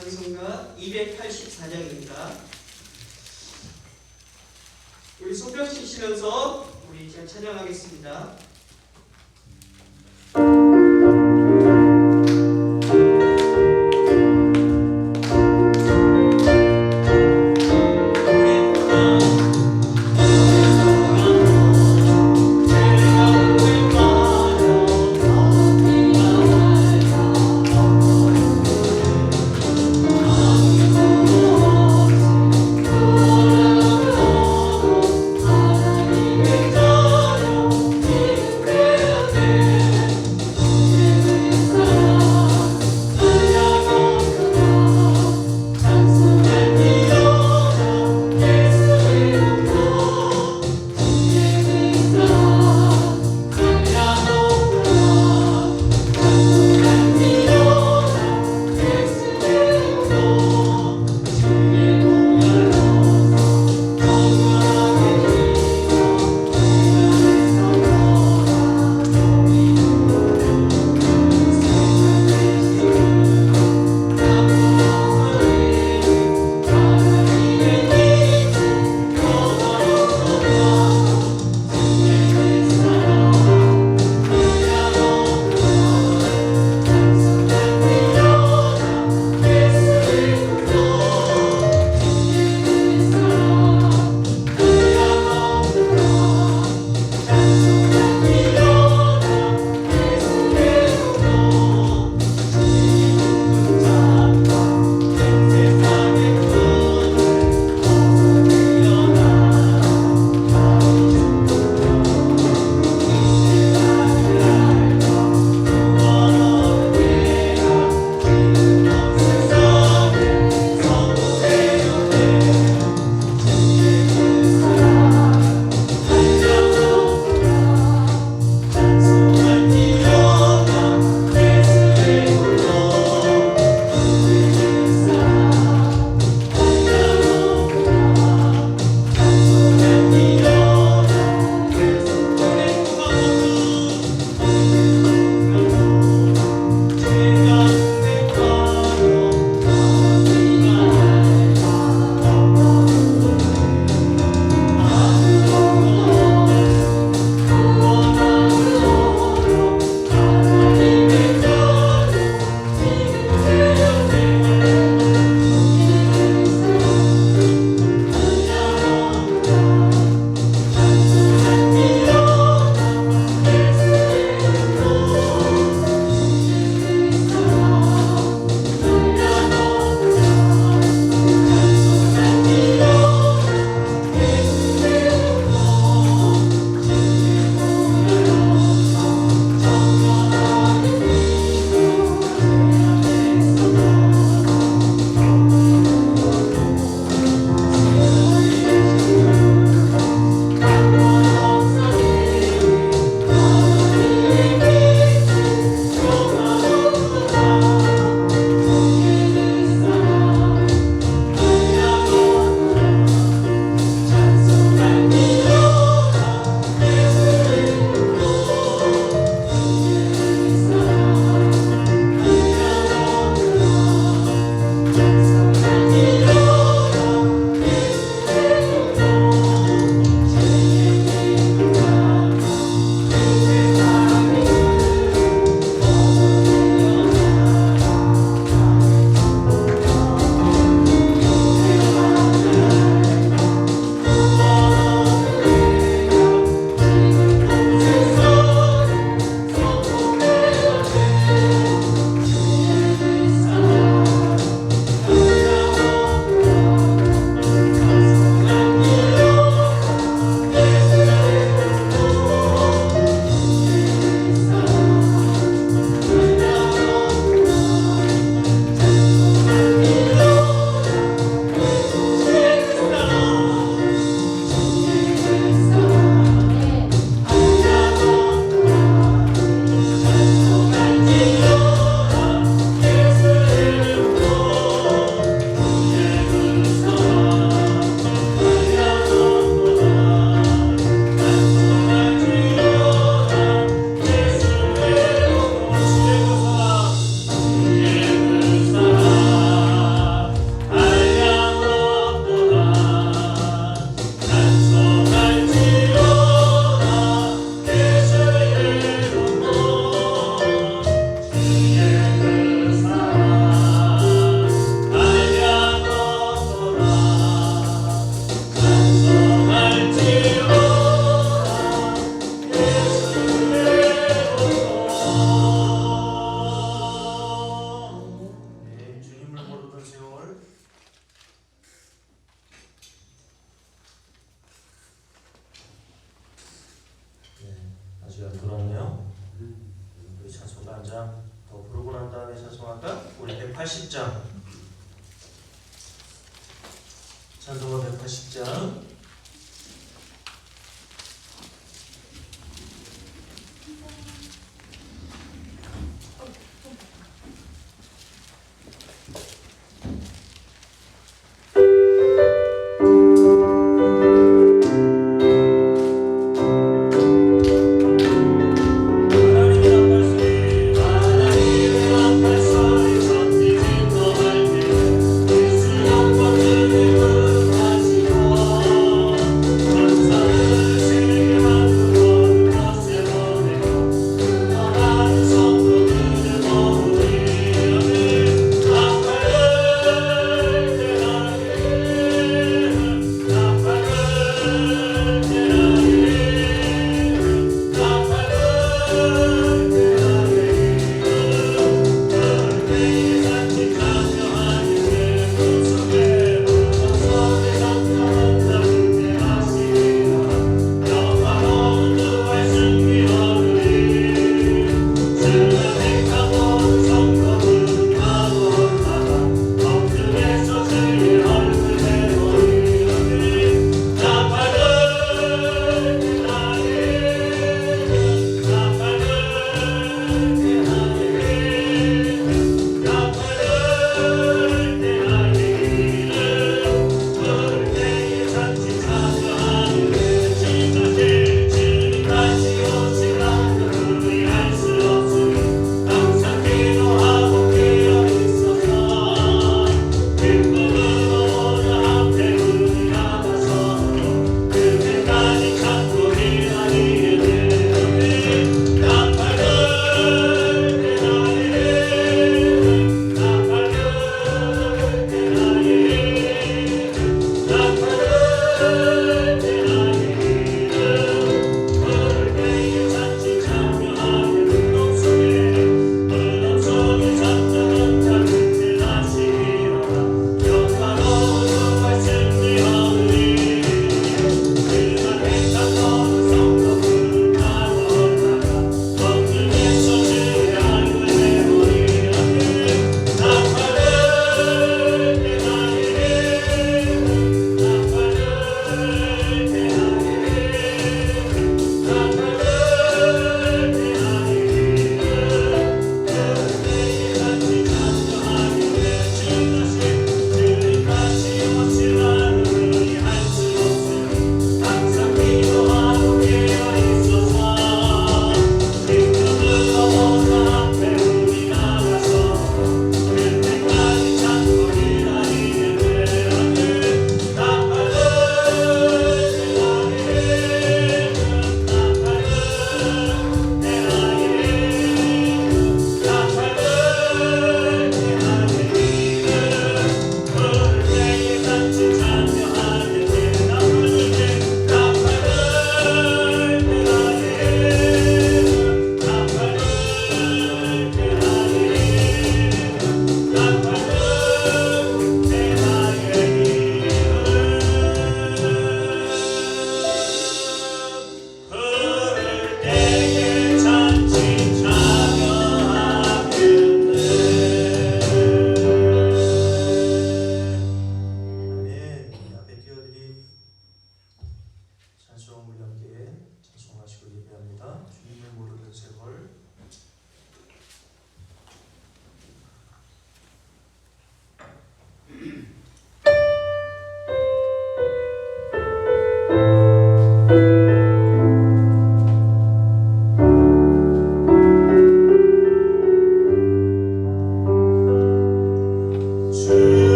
찬송가 284장입니다. 우리 손뼉 치시면서 우리 잘 찬양하겠습니다. 하나님을 따라 아까 우리 180장 찬송가 180장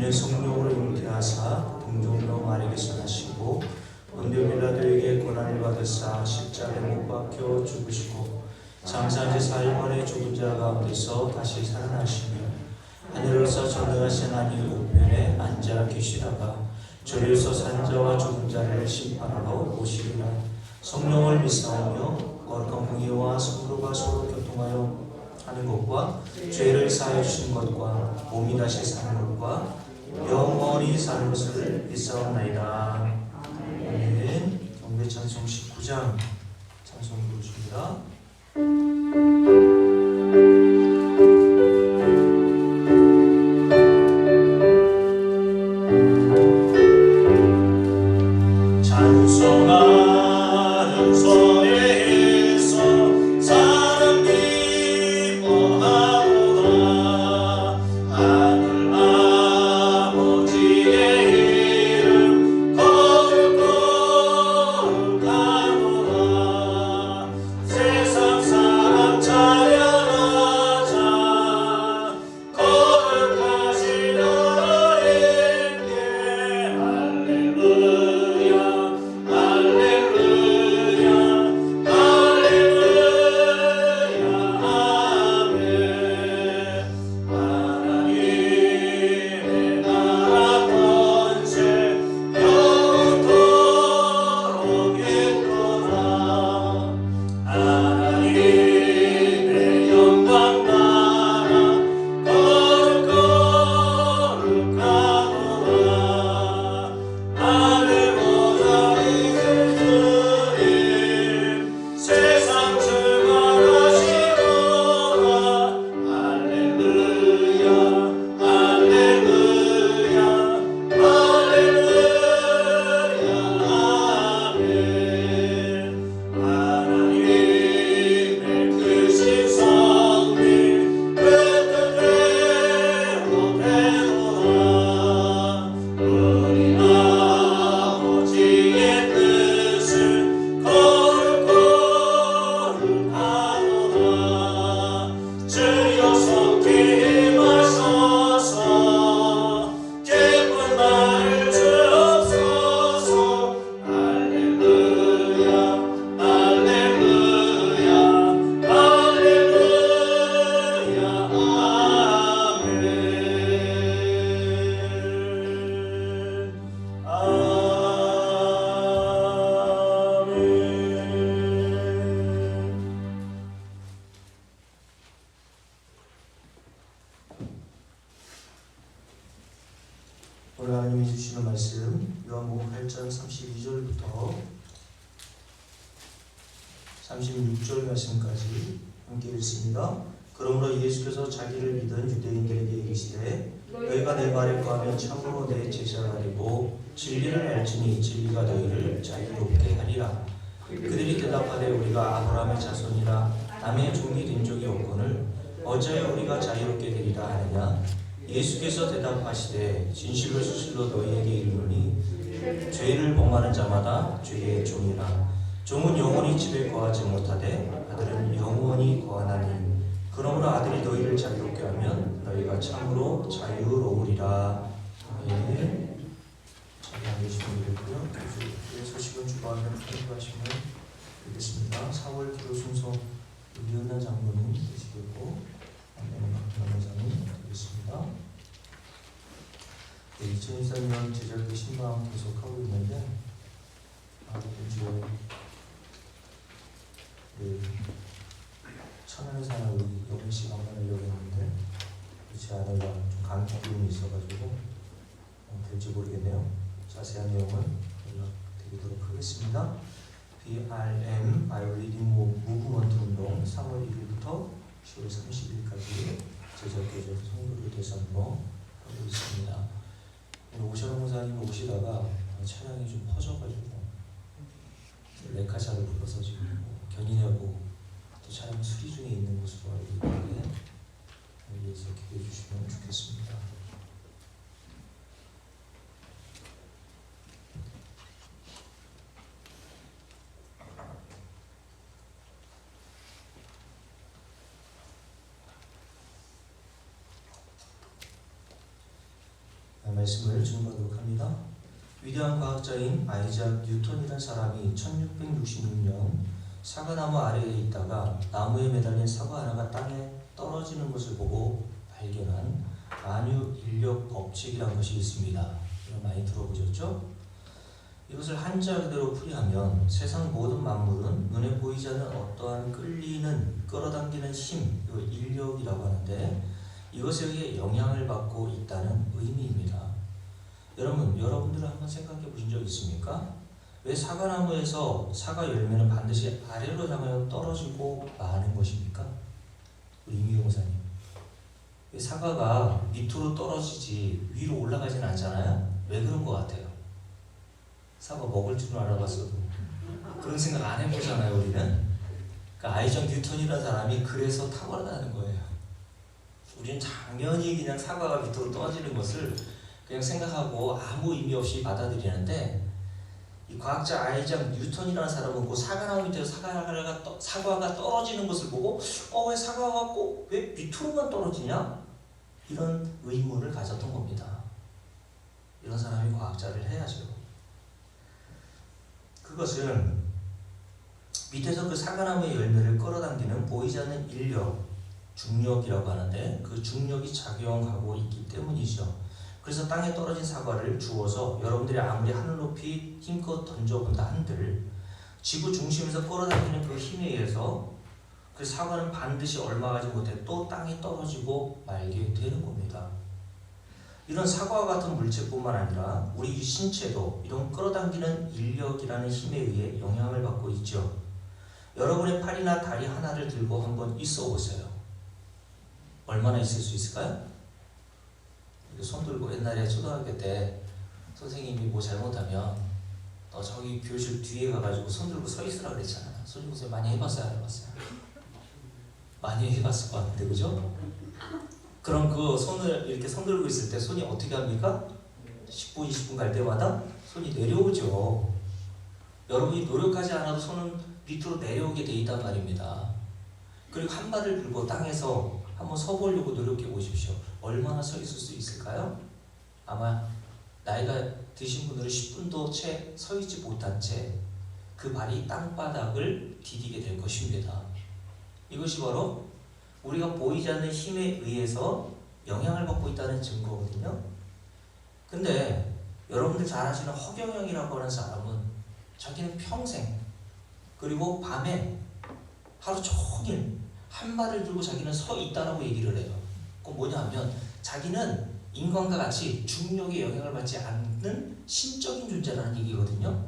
이는 성령으로 잉태하사 동정녀 마리에게서 나시고 본디오 빌라도에게 고난을 받으사 십자가에 못 박혀 죽으시고 장사한 지 4일 만에 죽은 자 가운데서 다시 살아나시며 하늘에서 전능하신 하나님 우편에 앉아 계시다가 저리에서 산 자와 죽은 자를 심판하러 오시리라. 성령을 믿사오며 거룩한 공의와 성도가 서로 교통하여 하는 것과 죄를 사하여 주신 것과 몸이 다시 사는 것과 영원히 사는 것을 믿사옵나이다. 아멘. 경배 찬송 19장 찬송 부르십니다. 찬송하는 소리에서 사람 기뻐하도다. 하늘 아버지의 이름 거룩거룩하도다. 세상 사람 찬양하자. 거룩하신 하나님께 할렐루야. 오늘 하나님이 주시는 말씀 요한복음 8장 32절부터 36절 말씀까지 함께 읽습니다. 그러므로 예수께서 자기를 믿은 유대인들에게 이르시되 너희가 내 말에 거하면 참으로 내 제자가 되고 진리를 알지니 진리가 너희를 자유롭게 하리라. 그들이 대답하되 우리가 아브라함의 자손이라 남의 종이 된 적이 없거늘 어찌하여 우리가 자유롭게 되리라 하느냐. 예수께서 대답하시되 진실로 수실로 너희에게 이르노니 죄를 범하는 자마다 죄의 종이라. 종은 영원히 집에 거하지 못하되 아들은 영원히 거하나니 그러므로 아들이 너희를 자유롭게 하면 너희가 참으로 자유로우리라. 아멘. 자기 안 계시면 되고요. 교주의 소식은 주보하면 편집하시면 되겠습니다. 4월 기도 순서 이은나 장로님 되시겠고 안내는 박준환 회장님 되겠습니다. 2023년 제자교 신방 계속하고 있는데 이제 천안에 사는 우리 영희씨 방문하려고 했는데 제 아내가 좀 감기 기운이 있어가지고 될지 모르겠네요. 자세한 내용은 연락드리도록 하겠습니다. BRM 바이올리딩 무브먼트 운동 3월 1일부터 10월 30일까지 제자교적 성도를 대상으로 하고 있습니다. 오셔롱 목사님이 오시다가 차량이 좀 퍼져가지고 레카샤를 불러서 지금 견인하고 또 차량 수리 중에 있는 것으로 알고 있는데 여기에서 기대해 주시면 좋겠습니다. 말씀을 준비하도록 합니다. 위대한 과학자인 아이작 뉴턴이라는 사람이 1666년 사과나무 아래에 있다가 나무에 매달린 사과 하나가 땅에 떨어지는 것을 보고 발견한 만유인력 법칙이라는 것이 있습니다. 이거 많이 들어보셨죠? 이것을 한자 그대로 풀이하면 세상 모든 만물은 눈에 보이지 않는 어떠한 끌어당기는 힘, 이 인력이라고 하는데 이것에 의해 영향을 받고 있다는 의미입니다. 여러분들은 한번 생각해 보신 적 있습니까? 왜 사과나무에서 사과 열매는 반드시 아래로 향하여 떨어지고 마는 것입니까? 우리 이미용사님, 왜 사과가 밑으로 떨어지지 위로 올라가지는 않잖아요? 왜 그런 것 같아요? 사과 먹을 줄은 알아봤어도 그런 생각 안 해보잖아요, 우리는. 그러니까 아이작 뉴턴이라는 사람이 그래서 탁월하다는 거예요. 우리는 당연히 그냥 사과가 밑으로 떨어지는 것을 그냥 생각하고 아무 의미 없이 받아들이는데, 이 과학자 아이작 뉴턴이라는 사람은 그 사과나무 밑에서 사과가 떨어지는 것을 보고 왜 사과가 꼭 왜 밑으로만 떨어지냐? 이런 의문을 가졌던 겁니다. 이런 사람이 과학자를 해야죠. 그것은 밑에서 그 사과나무의 열매를 끌어당기는 보이지 않는 인력, 중력이라고 하는데 그 중력이 작용하고 있기 때문이죠. 그래서 땅에 떨어진 사과를 주워서 여러분들이 아무리 하늘 높이 힘껏 던져본다 한들 지구 중심에서 끌어당기는 그 힘에 의해서 그 사과는 반드시 얼마 가지 못해 또 땅에 떨어지고 말게 되는 겁니다. 이런 사과와 같은 물체뿐만 아니라 우리 신체도 이런 끌어당기는 인력이라는 힘에 의해 영향을 받고 있죠. 여러분의 팔이나 다리 하나를 들고 한번 있어 보세요. 얼마나 있을 수 있을까요? 손 들고 옛날에 초등학교 때 선생님이 뭐 잘못하면 너 저기 교실 뒤에 가가지고 손 들고 서 있으라 그랬잖아. 손님고생 많이 해봤어요? 안 해봤어요? 많이 해봤을 것 같은데, 그죠? 그럼 그 손을 이렇게 손 들고 있을 때 손이 어떻게 합니까? 10분, 20분 갈 때마다 손이 내려오죠. 여러분이 노력하지 않아도 손은 밑으로 내려오게 돼 있단 말입니다. 그리고 한 발을 들고 땅에서 한번 서 보려고 노력해 보십시오. 얼마나 서 있을 수 있을까요? 아마 나이가 드신 분들은 10분도 채 서 있지 못한 채 그 발이 땅바닥을 디디게 될 것입니다. 이것이 바로 우리가 보이지 않는 힘에 의해서 영향을 받고 있다는 증거거든요. 근데 여러분들 잘 아시는 허경영이라고 하는 사람은 자기는 평생 그리고 밤에 하루 종일 한 발을 들고 자기는 서 있다라고 얘기를 해요. 그건 뭐냐 하면 자기는 인간과 같이 중력의 영향을 받지 않는 신적인 존재라는 얘기거든요.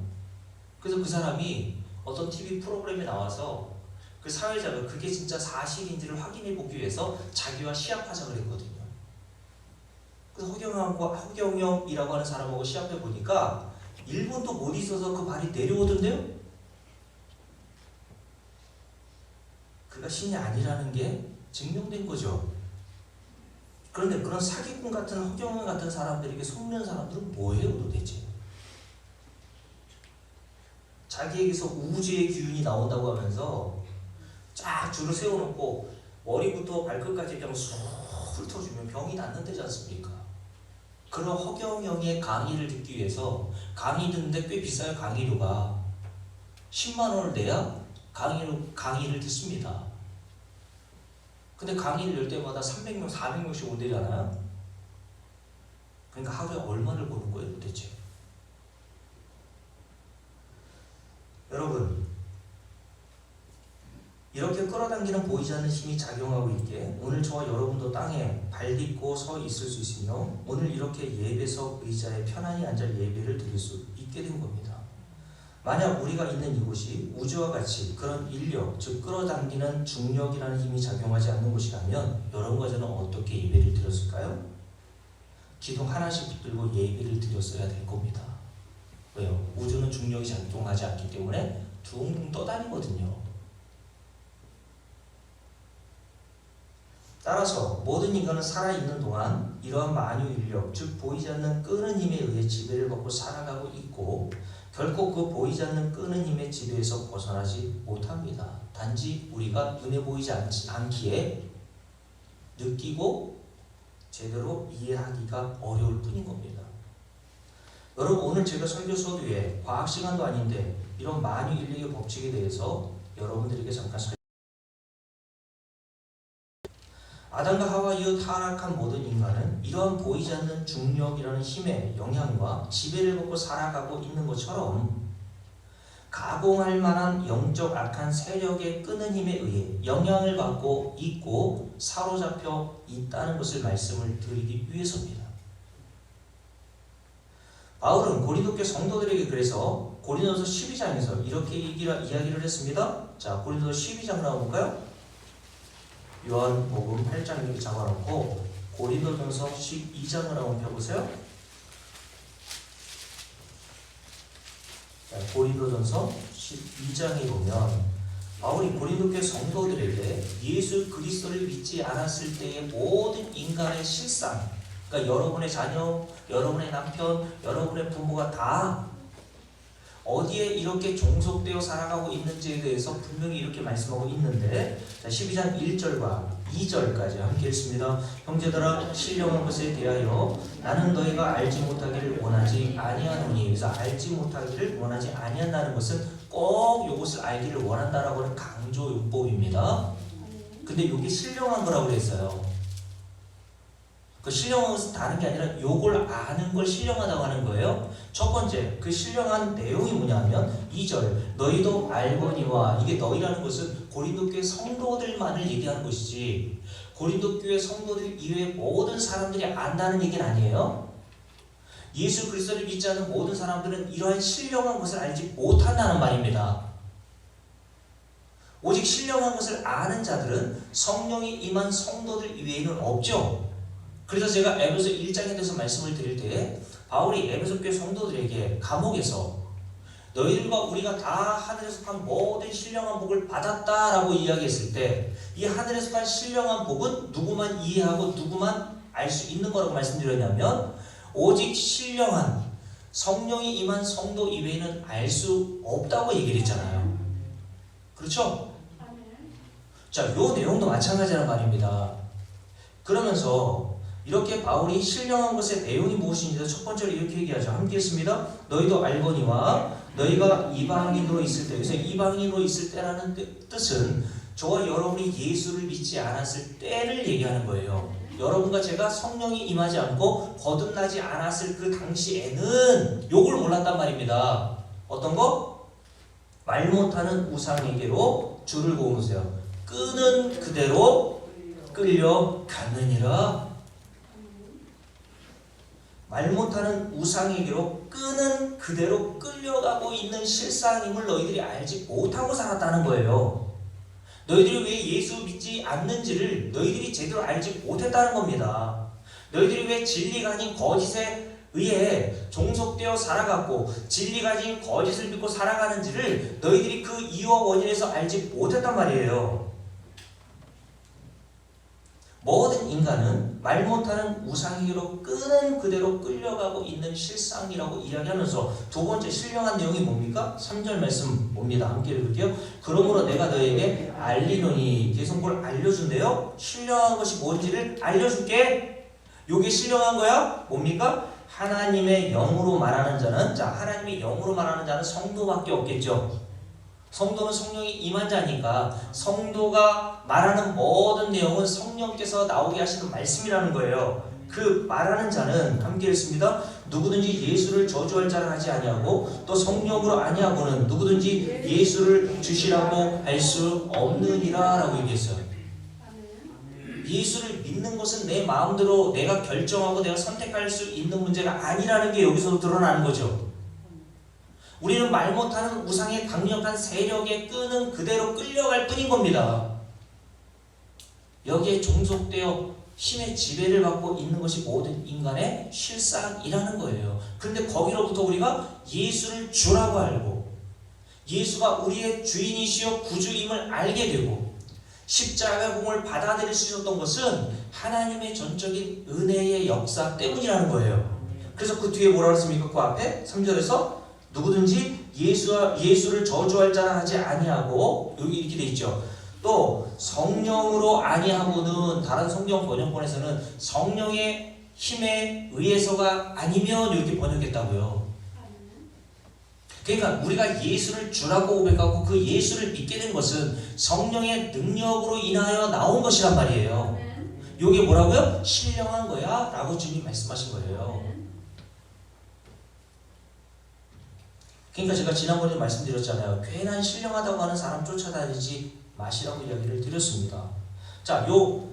그래서 그 사람이 어떤 TV 프로그램에 나와서 그 사회자가 그게 진짜 사실인지를 확인해 보기 위해서 자기와 시합하자고 그랬거든요. 그래서 허경영이라고 하는 사람하고 시합해 보니까 1분도 못 있어서 그 발이 내려오던데요? 그가 신이 아니라는 게 증명된 거죠. 그런데 그런 사기꾼 같은 허경영 같은 사람들에게 속는 사람들은 뭐예요 도대체? 자기에게서 우주의 기운이 나온다고 하면서 쫙 줄을 세워놓고 머리부터 발끝까지 그냥 쑥 훑어주면 병이 낫는데지 않습니까? 그런 허경영의 강의를 듣기 위해서 강의 듣는데 꽤 비싸요. 강의료가 10만 원을 내야 강의를 듣습니다. 근데 강의를 열 때마다 300명, 400명씩 온대잖아요. 그러니까 하루에 얼마를 버는 거예요 도대체? 여러분, 이렇게 끌어당기는 보이지 않는 힘이 작용하고 있기에 오늘 저와 여러분도 땅에 발 딛고 서 있을 수 있으며 오늘 이렇게 예배석 의자에 편안히 앉아 예배를 드릴 수 있게 된 겁니다. 만약 우리가 있는 이곳이 우주와 같이 그런 인력, 즉 끌어당기는 중력이라는 힘이 작용하지 않는 곳이라면 여러분과 저는 어떻게 예배를 드렸을까요? 기둥 하나씩 붙들고 예배를 드렸어야 될 겁니다. 왜요? 우주는 중력이 작동하지 않기 때문에 둥둥 떠다니거든요. 따라서 모든 인간은 살아있는 동안 이러한 만유인력, 즉 보이지 않는 끄는 힘에 의해 지배를 받고 살아가고 있고 결코 그 보이지 않는 끄는 힘의 지배에서 벗어나지 못합니다. 단지 우리가 눈에 보이지 않기에 느끼고 제대로 이해하기가 어려울 뿐인 겁니다. 여러분 오늘 제가 설교 서두에 과학 시간도 아닌데 이런 만유 인력의 법칙에 대해서 여러분들에게 잠깐 아담과 하와 이후 타락한 모든 인간은 이러한 보이지 않는 중력이라는 힘의 영향과 지배를 받고 살아가고 있는 것처럼 가공할 만한 영적 악한 세력의 끄는 힘에 의해 영향을 받고 있고 사로잡혀 있다는 것을 말씀을 드리기 위해서입니다. 바울은 고린도교 성도들에게 그래서 고린도서 12장에서 이렇게 이야기를 했습니다. 자, 고린도서 12장 나와볼까요? 요한복음 8장 이렇게 잡아놓고 고린도전서 12장을 한번 펴보세요. 자, 고린도전서 12장에 보면 바울이 고린도교회 성도들에게 예수 그리스도를 믿지 않았을 때의 모든 인간의 실상, 그러니까 여러분의 자녀, 여러분의 남편, 여러분의 부모가 다 어디에 이렇게 종속되어 살아가고 있는지에 대해서 분명히 이렇게 말씀하고 있는데, 자, 12장 1절과 2절까지 함께 읽습니다. 형제들아, 신령한 것에 대하여 나는 너희가 알지 못하기를 원하지 아니하노니. 그래서 알지 못하기를 원하지 아니한다는 것은 꼭 이것을 알기를 원한다라고 하는 강조 용법입니다. 근데 이게 신령한 거라고 그랬어요. 그 신령한 것은 다른 게 아니라 요걸 아는 걸 신령하다고 하는 거예요. 첫 번째, 그 신령한 내용이 뭐냐면 2절, 너희도 알거니와. 이게 너희라는 것은 고린도교회 성도들만을 얘기하는 것이지 고린도교회 성도들 이외의 모든 사람들이 안다는 얘기는 아니에요. 예수 그리스도를 믿지 않는 모든 사람들은 이러한 신령한 것을 알지 못한다는 말입니다. 오직 신령한 것을 아는 자들은 성령이 임한 성도들 이외에는 없죠. 그래서 제가 에베소 1장에 대해서 말씀을 드릴 때 바울이 에베소 교회 성도들에게 감옥에서 너희들과 우리가 다 하늘에 속한 모든 신령한 복을 받았다라고 이야기했을 때 이 하늘에 속한 신령한 복은 누구만 이해하고 누구만 알 수 있는 거라고 말씀드렸냐면 오직 신령한 성령이 임한 성도 이외에는 알 수 없다고 얘기를 했잖아요. 그렇죠? 자, 요 내용도 마찬가지란 말입니다. 그러면서 이렇게 바울이 신령한 것의 내용이 무엇인지 첫 번째로 이렇게 얘기하죠. 함께 했습니다. 너희도 알거니와 너희가 이방인으로 있을 때, 그래서 이방인으로 있을 때라는 뜻은 저와 여러분이 예수를 믿지 않았을 때를 얘기하는 거예요. 여러분과 제가 성령이 임하지 않고 거듭나지 않았을 그 당시에는 요걸 몰랐단 말입니다. 어떤 거? 말 못하는 우상에게로 줄을 고으세요. 끄는 그대로 끌려가느니라. 말 못하는 우상에게로 끄는 그대로 끌려가고 있는 실상임을 너희들이 알지 못하고 살았다는 거예요. 너희들이 왜 예수 믿지 않는지를 너희들이 제대로 알지 못했다는 겁니다. 너희들이 왜 진리가 아닌 거짓에 의해 종속되어 살아갔고 진리가 아닌 거짓을 믿고 살아가는지를 너희들이 그 이유와 원인에서 알지 못했단 말이에요. 모든 인간은 말 못하는 우상에게로 끄는 그대로 끌려가고 있는 실상이라고 이야기하면서 두 번째 신령한 내용이 뭡니까? 3절 말씀 봅니다. 함께 읽을게요. 그러므로 내가 너에게 알리노니. 계속 뭘 알려준대요? 신령한 것이 뭔지를 알려줄게. 요게 신령한 거야? 뭡니까? 하나님의 영으로 말하는 자는, 자, 하나님의 영으로 말하는 자는 성도밖에 없겠죠. 성도는 성령이 임한 자니까 성도가 말하는 모든 내용은 성령께서 나오게 하시는 말씀이라는 거예요. 그 말하는 자는 함께 읽습니다. 누구든지 예수를 저주할 자를 하지 아니하고 또 성령으로 아니하고는 누구든지 예수를 주시라고 할 수 없느니라 라고 얘기했어요. 예수를 믿는 것은 내 마음대로 내가 결정하고 내가 선택할 수 있는 문제가 아니라는 게 여기서 드러나는 거죠. 우리는 말 못하는 우상의 강력한 세력에 끄는 그대로 끌려갈 뿐인 겁니다. 여기에 종속되어 힘의 지배를 받고 있는 것이 모든 인간의 실상이라는 거예요. 그런데 거기로부터 우리가 예수를 주라고 알고 예수가 우리의 주인이시여 구주임을 알게 되고 십자가 공을 받아들일 수 있었던 것은 하나님의 전적인 은혜의 역사 때문이라는 거예요. 그래서 그 뒤에 뭐라고 했습니까? 그 앞에 3절에서 누구든지 예수를 저주할 자라 하지 아니하고 여기 이렇게 돼 있죠. 또 성령으로 아니하고는 다른 성경 번역본에서는 성령의 힘에 의해서가 아니면 이렇게 번역했다고요. 그러니까 우리가 예수를 주라고 고백하고 그 예수를 믿게 된 것은 성령의 능력으로 인하여 나온 것이란 말이에요. 이게 뭐라고요? 신령한 거야 라고 주님이 말씀하신 거예요. 그러니까 제가 지난번에 말씀드렸잖아요. 괜한 신령하다고 하는 사람 쫓아다니지 마시라고 이야기를 드렸습니다. 자, 요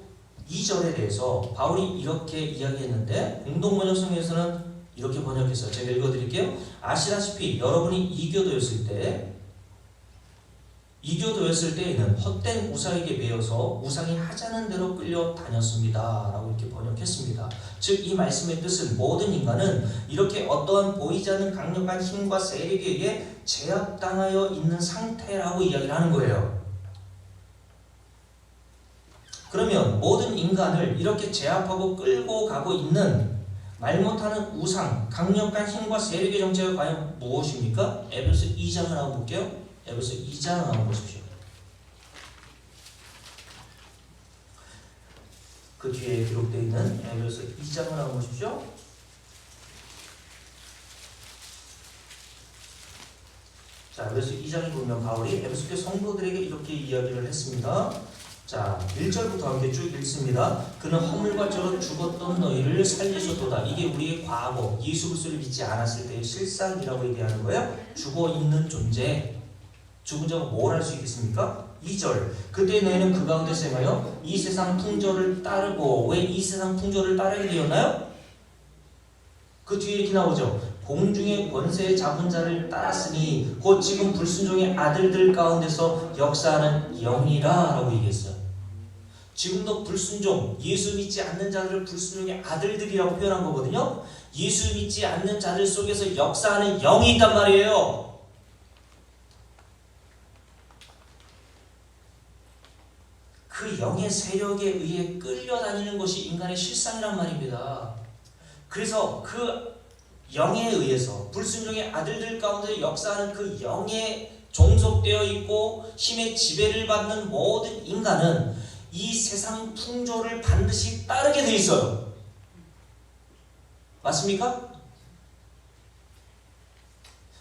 2절에 대해서 바울이 이렇게 이야기했는데 공동번역성에서는 이렇게 번역했어요. 제가 읽어드릴게요. 아시다시피 여러분이 이교도였을 때에는 헛된 우상에게 매여서 우상이 하자는 대로 끌려다녔습니다 라고 이렇게 번역했습니다. 즉 이 말씀의 뜻은 모든 인간은 이렇게 어떠한 보이지 않는 강력한 힘과 세력에 의해 제압당하여 있는 상태라고 이야기를 하는 거예요. 그러면 모든 인간을 이렇게 제압하고 끌고 가고 있는 말 못하는 우상, 강력한 힘과 세력의 정체가 과연 무엇입니까? 에베소 2장을 한번 볼게요. 에베소 2장을 한번 보십시오. 그 뒤에 기록되어 있는 에베소 2장을 한번 보십시오. 자, 에베소 2장에 보면 바울이 에베소교 성도들에게 이렇게 이야기를 했습니다. 자, 1절부터 함께 쭉 읽습니다. 그는 허물과 죄로 죽었던 너희를 살리셨도다. 이게 우리의 과거, 예수 그리스도를 믿지 않았을 때의 실상이라고 얘기하는 거예요. 죽어있는 존재. 죽은 자가 뭘 할 수 있겠습니까? 2절. 그때 너희는 그 가운데서 행하여 이 세상 풍조를 따르고. 왜 이 세상 풍조를 따르게 되었나요? 그 뒤에 이렇게 나오죠. 공중의 권세에 잡은 자를 따랐으니 곧 지금 불순종의 아들들 가운데서 역사하는 영이라 라고 얘기했어요. 지금도 불순종, 예수 믿지 않는 자들을 불순종의 아들들이라고 표현한 거거든요. 예수 믿지 않는 자들 속에서 역사하는 영이 있단 말이에요. 그 영의 세력에 의해 끌려다니는 것이 인간의 실상이란 말입니다. 그래서 그 영에 의해서 불순종의 아들들 가운데 역사하는 그 영에 종속되어 있고 힘의 지배를 받는 모든 인간은 이 세상 풍조를 반드시 따르게 돼 있어요. 맞습니까?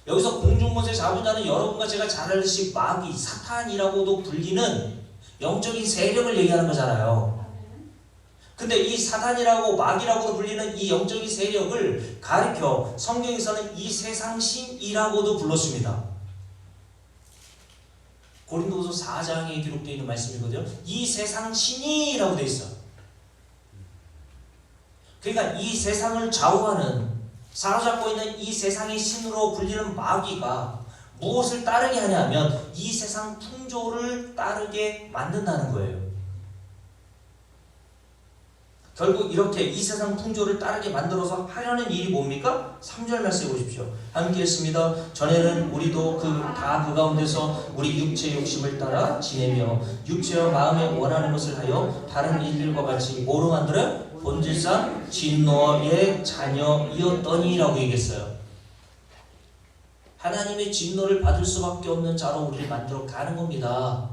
여기서 공중권세 잡은 자는 여러분과 제가 잘 알듯이 마귀, 사탄이라고도 불리는 영적인 세력을 얘기하는 거잖아요. 근데 이 사탄이라고 마귀라고도 불리는 이 영적인 세력을 가리켜 성경에서는 이 세상 신이라고도 불렀습니다. 고린도후서 4장에 기록되어 있는 말씀이거든요. 이 세상 신이라고 되어 있어요. 그러니까 이 세상을 좌우하는, 사로잡고 있는 이 세상의 신으로 불리는 마귀가 무엇을 따르게 하냐면 이 세상 풍조를 따르게 만든다는 거예요. 결국 이렇게 이 세상 풍조를 따르게 만들어서 하려는 일이 뭡니까? 3절 말씀 보십시오. 함께 했습니다. 전에는 우리도 다 그 가운데서 우리 육체의 욕심을 따라 지내며 육체와 마음에 원하는 것을 하여 다른 일들과 같이 뭐로 만들어요? 본질상 진노의 자녀이었더니라고 얘기했어요. 하나님의 진노를 받을 수밖에 없는 자로 우리를 만들어 가는 겁니다.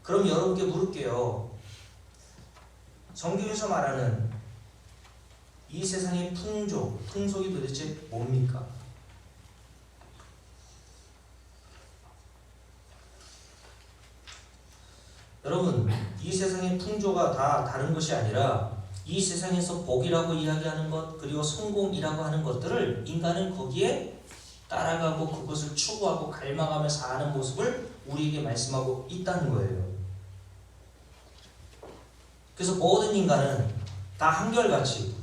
그럼 여러분께 물을게요. 성경에서 말하는 이 세상의 풍조, 풍속이 도대체 뭡니까? 여러분, 이 세상의 풍조가 다 다른 것이 아니라 이 세상에서 복이라고 이야기하는 것, 그리고 성공이라고 하는 것들을 인간은 거기에 따라가고 그것을 추구하고 갈망하며 사는 모습을 우리에게 말씀하고 있다는 거예요. 그래서 모든 인간은 다 한결같이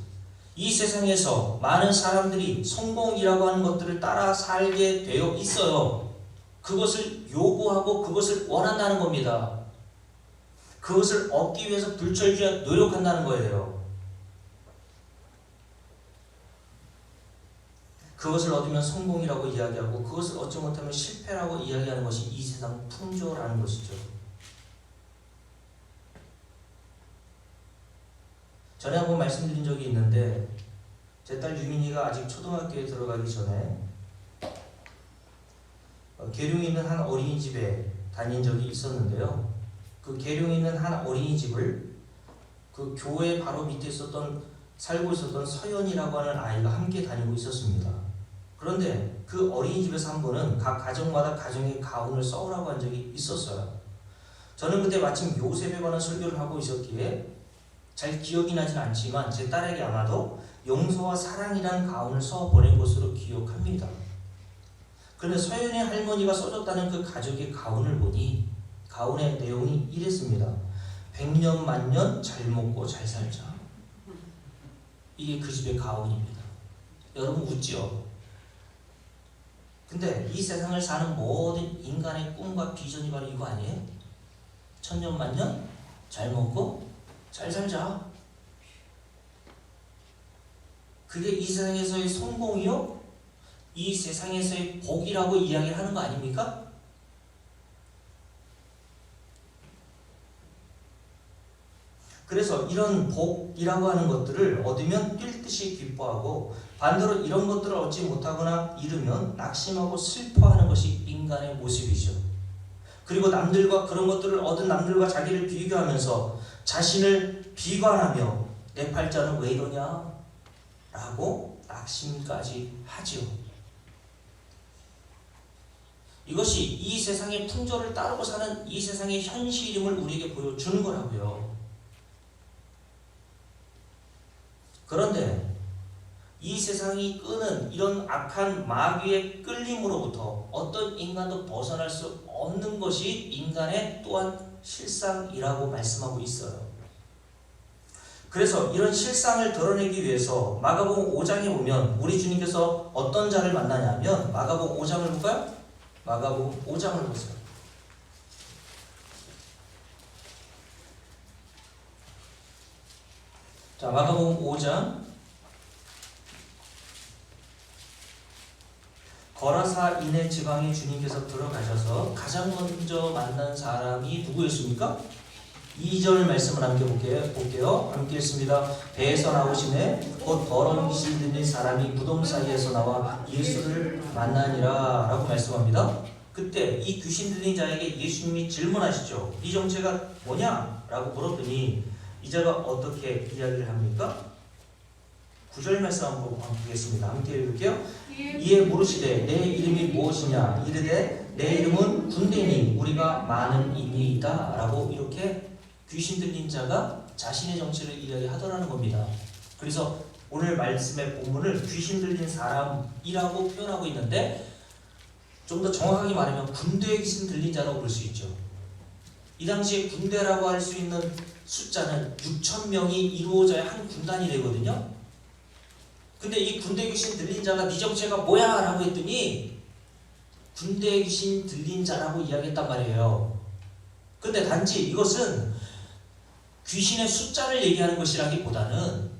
이 세상에서 많은 사람들이 성공이라고 하는 것들을 따라 살게 되어 있어요. 그것을 요구하고 그것을 원한다는 겁니다. 그것을 얻기 위해서 불철주야 노력한다는 거예요. 그것을 얻으면 성공이라고 이야기하고 그것을 얻지 못하면 실패라고 이야기하는 것이 이 세상 풍조라는 것이죠. 전에 한번 말씀드린 적이 있는데 제 딸 유민이가 아직 초등학교에 들어가기 전에 계룡에 있는 한 어린이집에 다닌 적이 있었는데요. 그 계룡에 있는 한 어린이집을 그 교회 바로 밑에 살고 있었던 서연이라고 하는 아이가 함께 다니고 있었습니다. 그런데 그 어린이집에서 한 번은 각 가정마다 가정의 가운을 써오라고 한 적이 있었어요. 저는 그때 마침 요셉에 관한 설교를 하고 있었기에 잘 기억이 나진 않지만 제 딸에게 아마도 용서와 사랑이라는 가운을 써 보낸 것으로 기억합니다. 그런데 서연의 할머니가 써줬다는 그 가족의 가운을 보니 가운의 내용이 이랬습니다. 100년 만년 잘 먹고 잘 살자. 이게 그 집의 가운입니다. 여러분 웃죠? 근데 이 세상을 사는 모든 인간의 꿈과 비전이 바로 이거 아니에요? 천년만년 잘 먹고 잘 살자. 그게 이 세상에서의 성공이요? 이 세상에서의 복이라고 이야기하는 거 아닙니까? 그래서 이런 복이라고 하는 것들을 얻으면 뛸 듯이 기뻐하고 반대로 이런 것들을 얻지 못하거나 잃으면 낙심하고 슬퍼하는 것이 인간의 모습이죠. 그리고 남들과 그런 것들을 얻은 남들과 자기를 비교하면서 자신을 비관하며 내 팔자는 왜 이러냐? 라고 낙심까지 하지요. 이것이 이 세상의 풍조를 따르고 사는 이 세상의 현실임을 우리에게 보여주는 거라고요. 그런데 이 세상이 끄는 이런 악한 마귀의 끌림으로부터 어떤 인간도 벗어날 수 없는 것이 인간의 또한 실상이라고 말씀하고 있어요. 그래서 이런 실상을 드러내기 위해서 마가복음 5장에 보면 우리 주님께서 어떤 자를 만나냐면 마가복음 5장을 볼까요? 마가복음 5장을 보세요. 자, 마가복음 5장 거라사 이네 지방에 주님께서 들어가셔서 가장 먼저 만난 사람이 누구였습니까? 2절 말씀을 함께 볼게요. 함께 읽습니다. 배에서 나오시네 곧 더러운 귀신 들린 사람이 무덤 사이에서 나와 예수를 만나니라 라고 말씀합니다. 그때 이 귀신 들린 자에게 예수님이 질문하시죠. 네 정체가 뭐냐? 라고 물었더니 이 자가 어떻게 이야기를 합니까? 9절 말씀 한번 보겠습니다. 함께 읽을게요. 이에 물으시되 내 이름이 무엇이냐? 이르되 내 이름은 군대니 우리가 많은 이니이다 라고 이렇게 귀신 들린 자가 자신의 정체를 이야기하더라는 겁니다. 그래서 오늘 말씀의 본문을 귀신 들린 사람이라고 표현하고 있는데 좀 더 정확하게 말하면 군대에 귀신 들린 자라고 볼 수 있죠. 이 당시에 군대라고 할 수 있는 숫자는 6,000명이 이루어져야 한 군단이 되거든요. 근데 이 군대 귀신 들린 자가 네 정체가 뭐야? 라고 했더니 군대 귀신 들린 자라고 이야기했단 말이에요. 근데 단지 이것은 귀신의 숫자를 얘기하는 것이라기보다는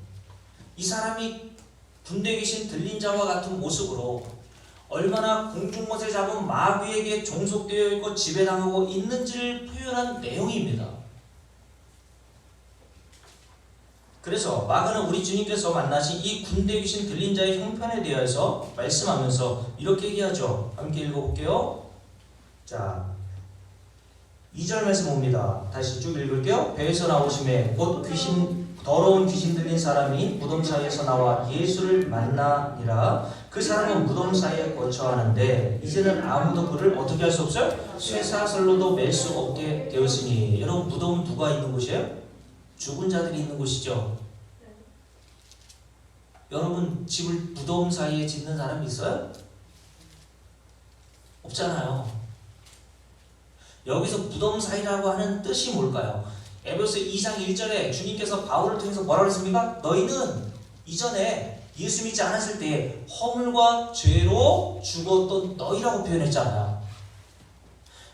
이 사람이 군대 귀신 들린 자와 같은 모습으로 얼마나 공중못에 잡은 마귀에게 종속되어 있고 지배당하고 있는지를 표현한 내용입니다. 그래서 마가는 우리 주님께서 만나신 이 군대 귀신 들린 자의 형편에 대해서 말씀하면서 이렇게 얘기하죠. 함께 읽어볼게요. 자, 2절 말씀 봅니다. 다시 쭉 읽을게요. 배에서 나오심에 곧 더러운 귀신 들린 사람이 무덤 사이에서 나와 예수를 만나니라. 그 사람은 무덤 사이에 거처하는데 이제는 아무도 그를 어떻게 할 수 없어요? 쇠사슬로도 맬 수 없게 되었으니. 여러분, 무덤은 누가 있는 곳이에요? 죽은 자들이 있는 곳이죠. 여러분, 집을 무덤 사이에 짓는 사람이 있어요? 없잖아요. 여기서 무덤 사이라고 하는 뜻이 뭘까요? 에베소서 2장 1절에 주님께서 바울을 통해서 뭐라고 했습니까? 너희는 이전에 예수 믿지 않았을 때 허물과 죄로 죽었던 너희라고 표현했잖아요.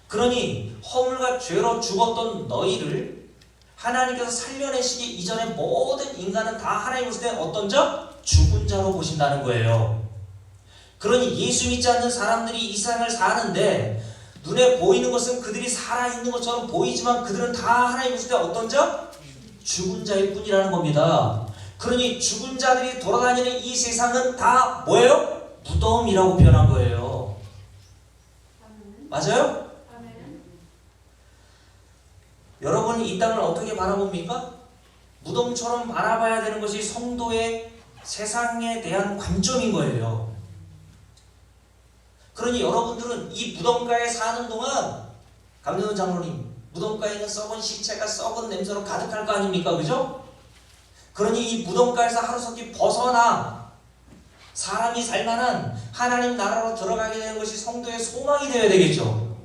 그러니 허물과 죄로 죽었던 너희를 하나님께서 살려내시기 이전에 모든 인간은 다 하나님 보실 때 어떤 자? 죽은 자로 보신다는 거예요. 그러니 예수 믿지 않는 사람들이 이 세상을 사는데 눈에 보이는 것은 그들이 살아있는 것처럼 보이지만 그들은 다 하나님 보실 때 어떤 자? 죽은 자일 뿐이라는 겁니다. 그러니 죽은 자들이 돌아다니는 이 세상은 다 뭐예요? 무덤이라고 표현한 거예요. 맞아요? 여러분이 이 땅을 어떻게 바라봅니까? 무덤처럼 바라봐야 되는 것이 성도의 세상에 대한 관점인 거예요. 그러니 여러분들은 이 무덤가에 사는 동안, 감독원 장로님, 무덤가에는 썩은 시체가 썩은 냄새로 가득할 거 아닙니까? 그죠? 그러니 이 무덤가에서 하루속히 벗어나 사람이 살만한 하나님 나라로 들어가게 되는 것이 성도의 소망이 되어야 되겠죠.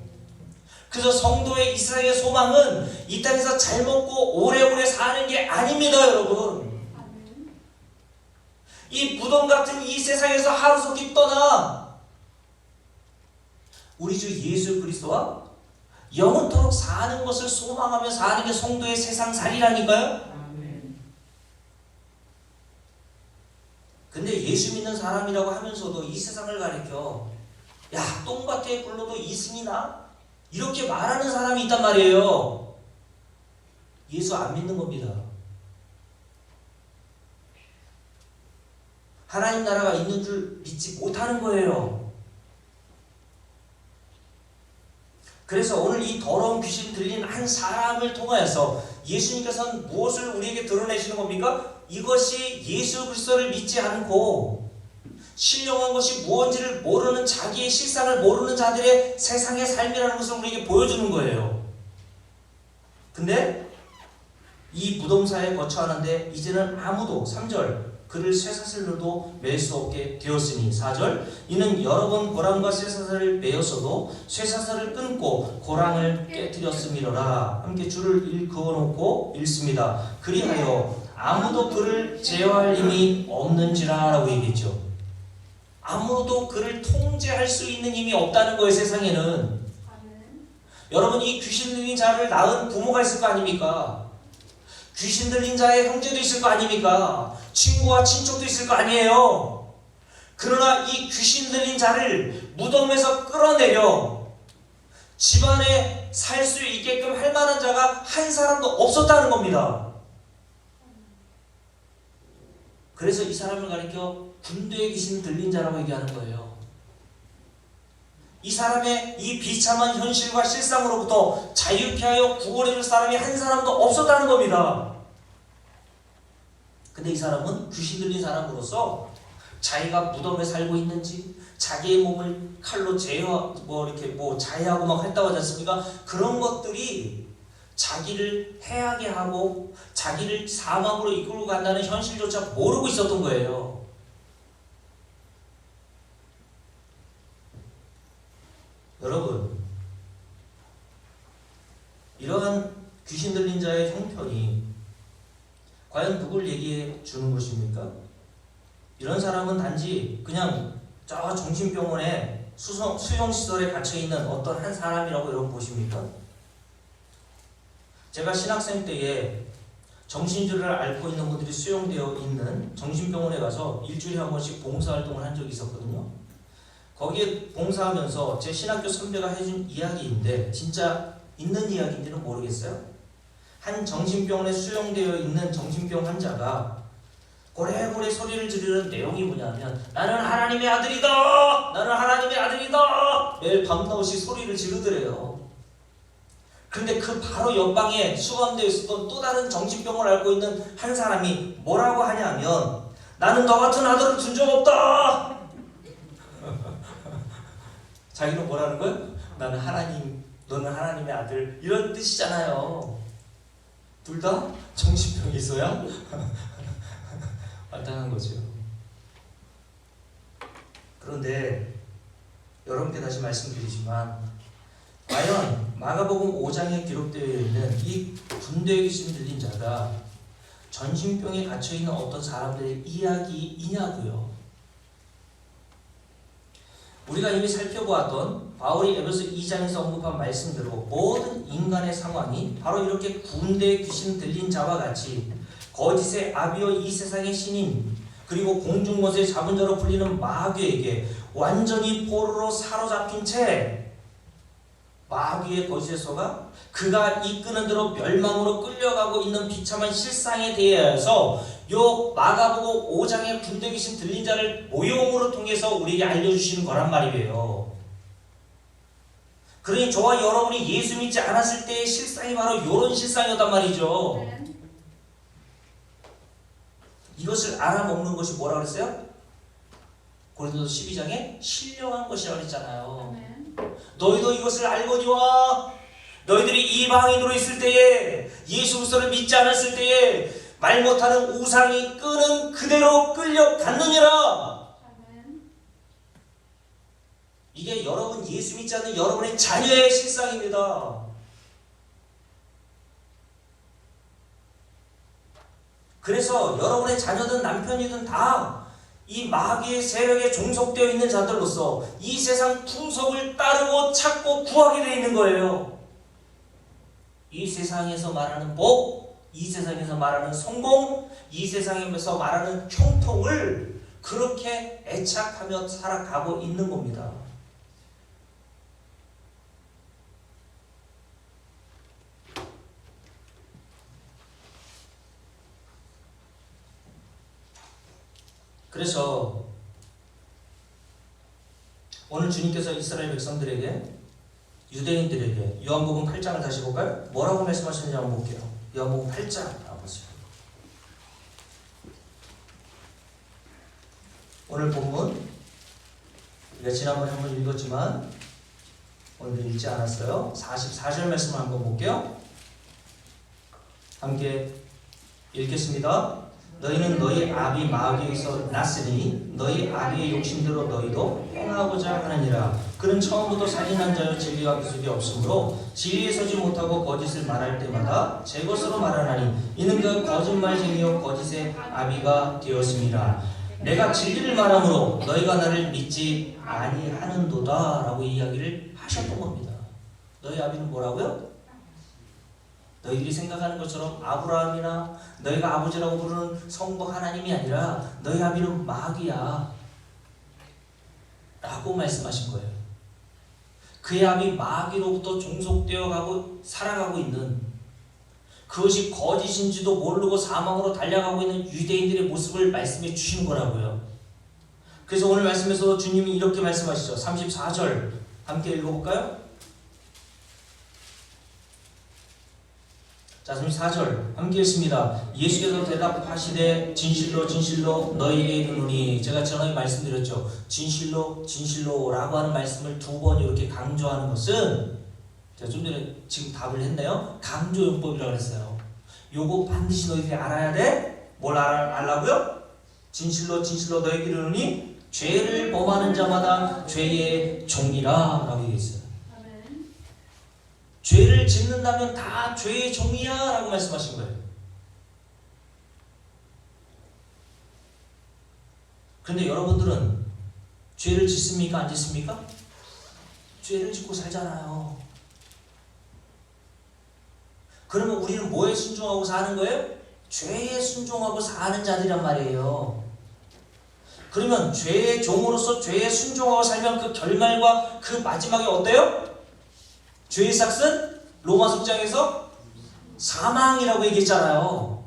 그래서 성도의 이 세상의 소망은 이 땅에서 잘 먹고 오래오래 사는 게 아닙니다, 여러분. 이 무덤 같은 이 세상에서 하루속히 떠나 우리 주 예수 그리스도와 영원토록 사는 것을 소망하며 사는 게 성도의 세상살이라니까요. 근데 예수 믿는 사람이라고 하면서도 이 세상을 가리켜 야, 똥밭에 굴러도 이승이나? 이렇게 말하는 사람이 있단 말이에요. 예수 안 믿는 겁니다. 하나님 나라가 있는 줄 믿지 못하는 거예요. 그래서 오늘 이 더러운 귀신 들린 한 사람을 통하여서 예수님께서는 무엇을 우리에게 드러내시는 겁니까? 이것이 예수 그리스도를 믿지 않고 신령한 것이 무엇인지를 모르는, 자기의 실상을 모르는 자들의 세상의 삶이라는 것을 우리에게 보여주는 거예요. 근데 이 무덤사에 거처하는데 이제는 아무도, 3절, 그를 쇠사슬로도 맬 수 없게 되었으니, 4절, 이는 여러 번 고랑과 쇠사슬을 매었어도 쇠사슬을 끊고 고랑을 깨뜨렸음이로라. 함께 줄을 그어놓고 읽습니다. 그리하여 아무도 그를 제어할 힘이 없는지라 라고 얘기했죠. 아무도 그를 통제할 수 있는 힘이 없다는 거예요, 세상에는. 여러분, 이 귀신 들린 자를 낳은 부모가 있을 거 아닙니까? 귀신 들린 자의 형제도 있을 거 아닙니까? 친구와 친척도 있을 거 아니에요. 그러나 이 귀신 들린 자를 무덤에서 끌어내려 집안에 살 수 있게끔 할 만한 자가 한 사람도 없었다는 겁니다. 그래서 이 사람을 가리켜 군대에 귀신 들린 자라고 얘기하는 거예요. 이 사람의 이 비참한 현실과 실상으로부터 자유케 하여 구원해 줄 사람이 한 사람도 없었다는 겁니다. 근데 이 사람은 귀신 들린 사람으로서 자기가 무덤에 살고 있는지, 자기의 몸을 칼로 자해하고 막 했다고 하지 않습니까? 그런 것들이 자기를 해하게 하고 자기를 사망으로 이끌고 간다는 현실조차 모르고 있었던 거예요. 여러분, 이러한 귀신 들린 자의 형편이 과연 누굴 얘기해 주는 것입니까? 이런 사람은 단지 그냥 저 정신병원에 수용시설에 갇혀있는 어떤 한 사람이라고 여러분 보십니까? 제가 신학생 때에 정신줄을 앓고 있는 분들이 수용되어 있는 정신병원에 가서 일주일에 한 번씩 봉사활동을 한 적이 있었거든요. 거기에 봉사하면서 제 신학교 선배가 해준 이야기인데 진짜 있는 이야기인지는 모르겠어요. 한 정신병원에 수용되어 있는 정신병 환자가 고래고래 소리를 지르는 내용이 뭐냐면 나는 하나님의 아들이다! 나는 하나님의 아들이다! 매일 밤낮없이 소리를 지르더래요. 그런데 그 바로 옆방에 수감되어 있었던 또 다른 정신병을 앓고 있는 한 사람이 뭐라고 하냐면 나는 너 같은 아들을 둔 적 없다! 자기는 뭐라는 거야? 나는 하나님, 너는 하나님의 아들, 이런 뜻이잖아요. 둘 다 정신병이 있어야 마땅한 거죠. 그런데 여러분께 다시 말씀드리지만 과연 마가복음 5장에 기록되어 있는 이 군대에 귀신 들린 자가 전신병에 갇혀있는 어떤 사람들의 이야기이냐고요. 우리가 이미 살펴보았던 바울이 에베소 2장에서 언급한 말씀대로 모든 인간의 상황이 바로 이렇게 군대에 귀신 들린 자와 같이 거짓의 아비와 이 세상의 신인 그리고 공중권세 잡은 자로 불리는 마귀에게 완전히 포로로 사로잡힌 채 마귀의 거짓에 속아 그가 이끄는 대로 멸망으로 끌려가고 있는 비참한 실상에 대해서 요 마가복음 5장의 군대 귀신 들린 자를 모형으로 통해서 우리에게 알려주시는 거란 말이에요. 그러니 저와 여러분이 예수 믿지 않았을 때의 실상이 바로 이런 실상이었단 말이죠. 이것을 알아먹는 것이 뭐라 그랬어요? 고린도서 12장에 신령한 것이라고 했잖아요. 너희도 이것을 알거니와 너희들이 이방인으로 있을 때에 예수 그리스도를 믿지 않았을 때에 말 못하는 우상이 끄는 그대로 끌려갔느니라. 이게 여러분 예수 믿지 않는 여러분의 자녀의 실상입니다. 그래서 여러분의 자녀든 남편이든 다 이 마귀의 세력에 종속되어 있는 자들로서 이 세상 풍속을 따르고 찾고 구하게 되어 있는 거예요. 이 세상에서 말하는 복, 이 세상에서 말하는 성공, 이 세상에서 말하는 형통을 그렇게 애착하며 살아가고 있는 겁니다. 그래서 오늘 주님께서 이스라엘 백성들에게, 유대인들에게 요한복음 8장을 다시 볼까요? 뭐라고 말씀하셨는지 한번 볼게요. 요한복음 8장 보세요. 오늘 본문 우리가 지난번에 한번 읽었지만 오늘 읽지 않았어요. 44절 말씀을 한번 볼게요. 함께 읽겠습니다. 너희는 너희 아비 마귀에서 났으니 너희 아비의 욕심대로 너희도 행하고자 하느니라. 그는 처음부터 살인한 자여 진리와 기술이 없으므로 진리에 서지 못하고 거짓을 말할 때마다 제 것으로 말하나니 이는 그 거짓말쟁이요 거짓의 아비가 되었습니다. 내가 진리를 말함으로 너희가 나를 믿지 아니하는도다 라고 이야기를 하셨던 겁니다. 너희 아비는 뭐라고요? 너희들이 생각하는 것처럼 아브라함이나 너희가 아버지라고 부르는 성부 하나님이 아니라 너희 아비는 마귀야 라고 말씀하신 거예요. 그의 아비 마귀로부터 종속되어 가고 살아가고 있는, 그것이 거짓인지도 모르고 사망으로 달려가고 있는 유대인들의 모습을 말씀해 주시는 거라고요. 그래서 오늘 말씀에서 주님이 이렇게 말씀하시죠. 34절 함께 읽어볼까요? 자, 34절 함께 읽습니다. 예수께서 대답하시되 진실로 진실로 너희에게 이르노니, 제가 전에 말씀드렸죠. 진실로 진실로라고 하는 말씀을 두 번 이렇게 강조하는 것은, 제가 좀 전에 지금 답을 했네요. 강조용법이라고 했어요. 요거 반드시 너희들이 알아야 돼. 뭘 알라고요? 진실로 진실로 너희에게 이르노니 죄를 범하는 자마다 죄의 종이라 라고 얘기했어요. 죄를 짓는다면 다 죄의 종이야 라고 말씀하신 거예요. 그런데 여러분들은 죄를 짓습니까? 안 짓습니까? 죄를 짓고 살잖아요. 그러면 우리는 뭐에 순종하고 사는 거예요? 죄에 순종하고 사는 자들이란 말이에요. 그러면 죄의 종으로서 죄에 순종하고 살면 그 결말과 그 마지막이 어때요? 죄의 삭은 로마서 6장에서 사망이라고 얘기했잖아요.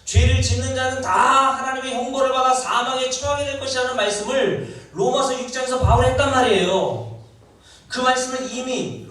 죄를 짓는 자는 다 하나님의 형벌을 받아 사망에 처하게 될 것이라는 말씀을 로마서 6장에서 바울이 했단 말이에요. 그 말씀을 이미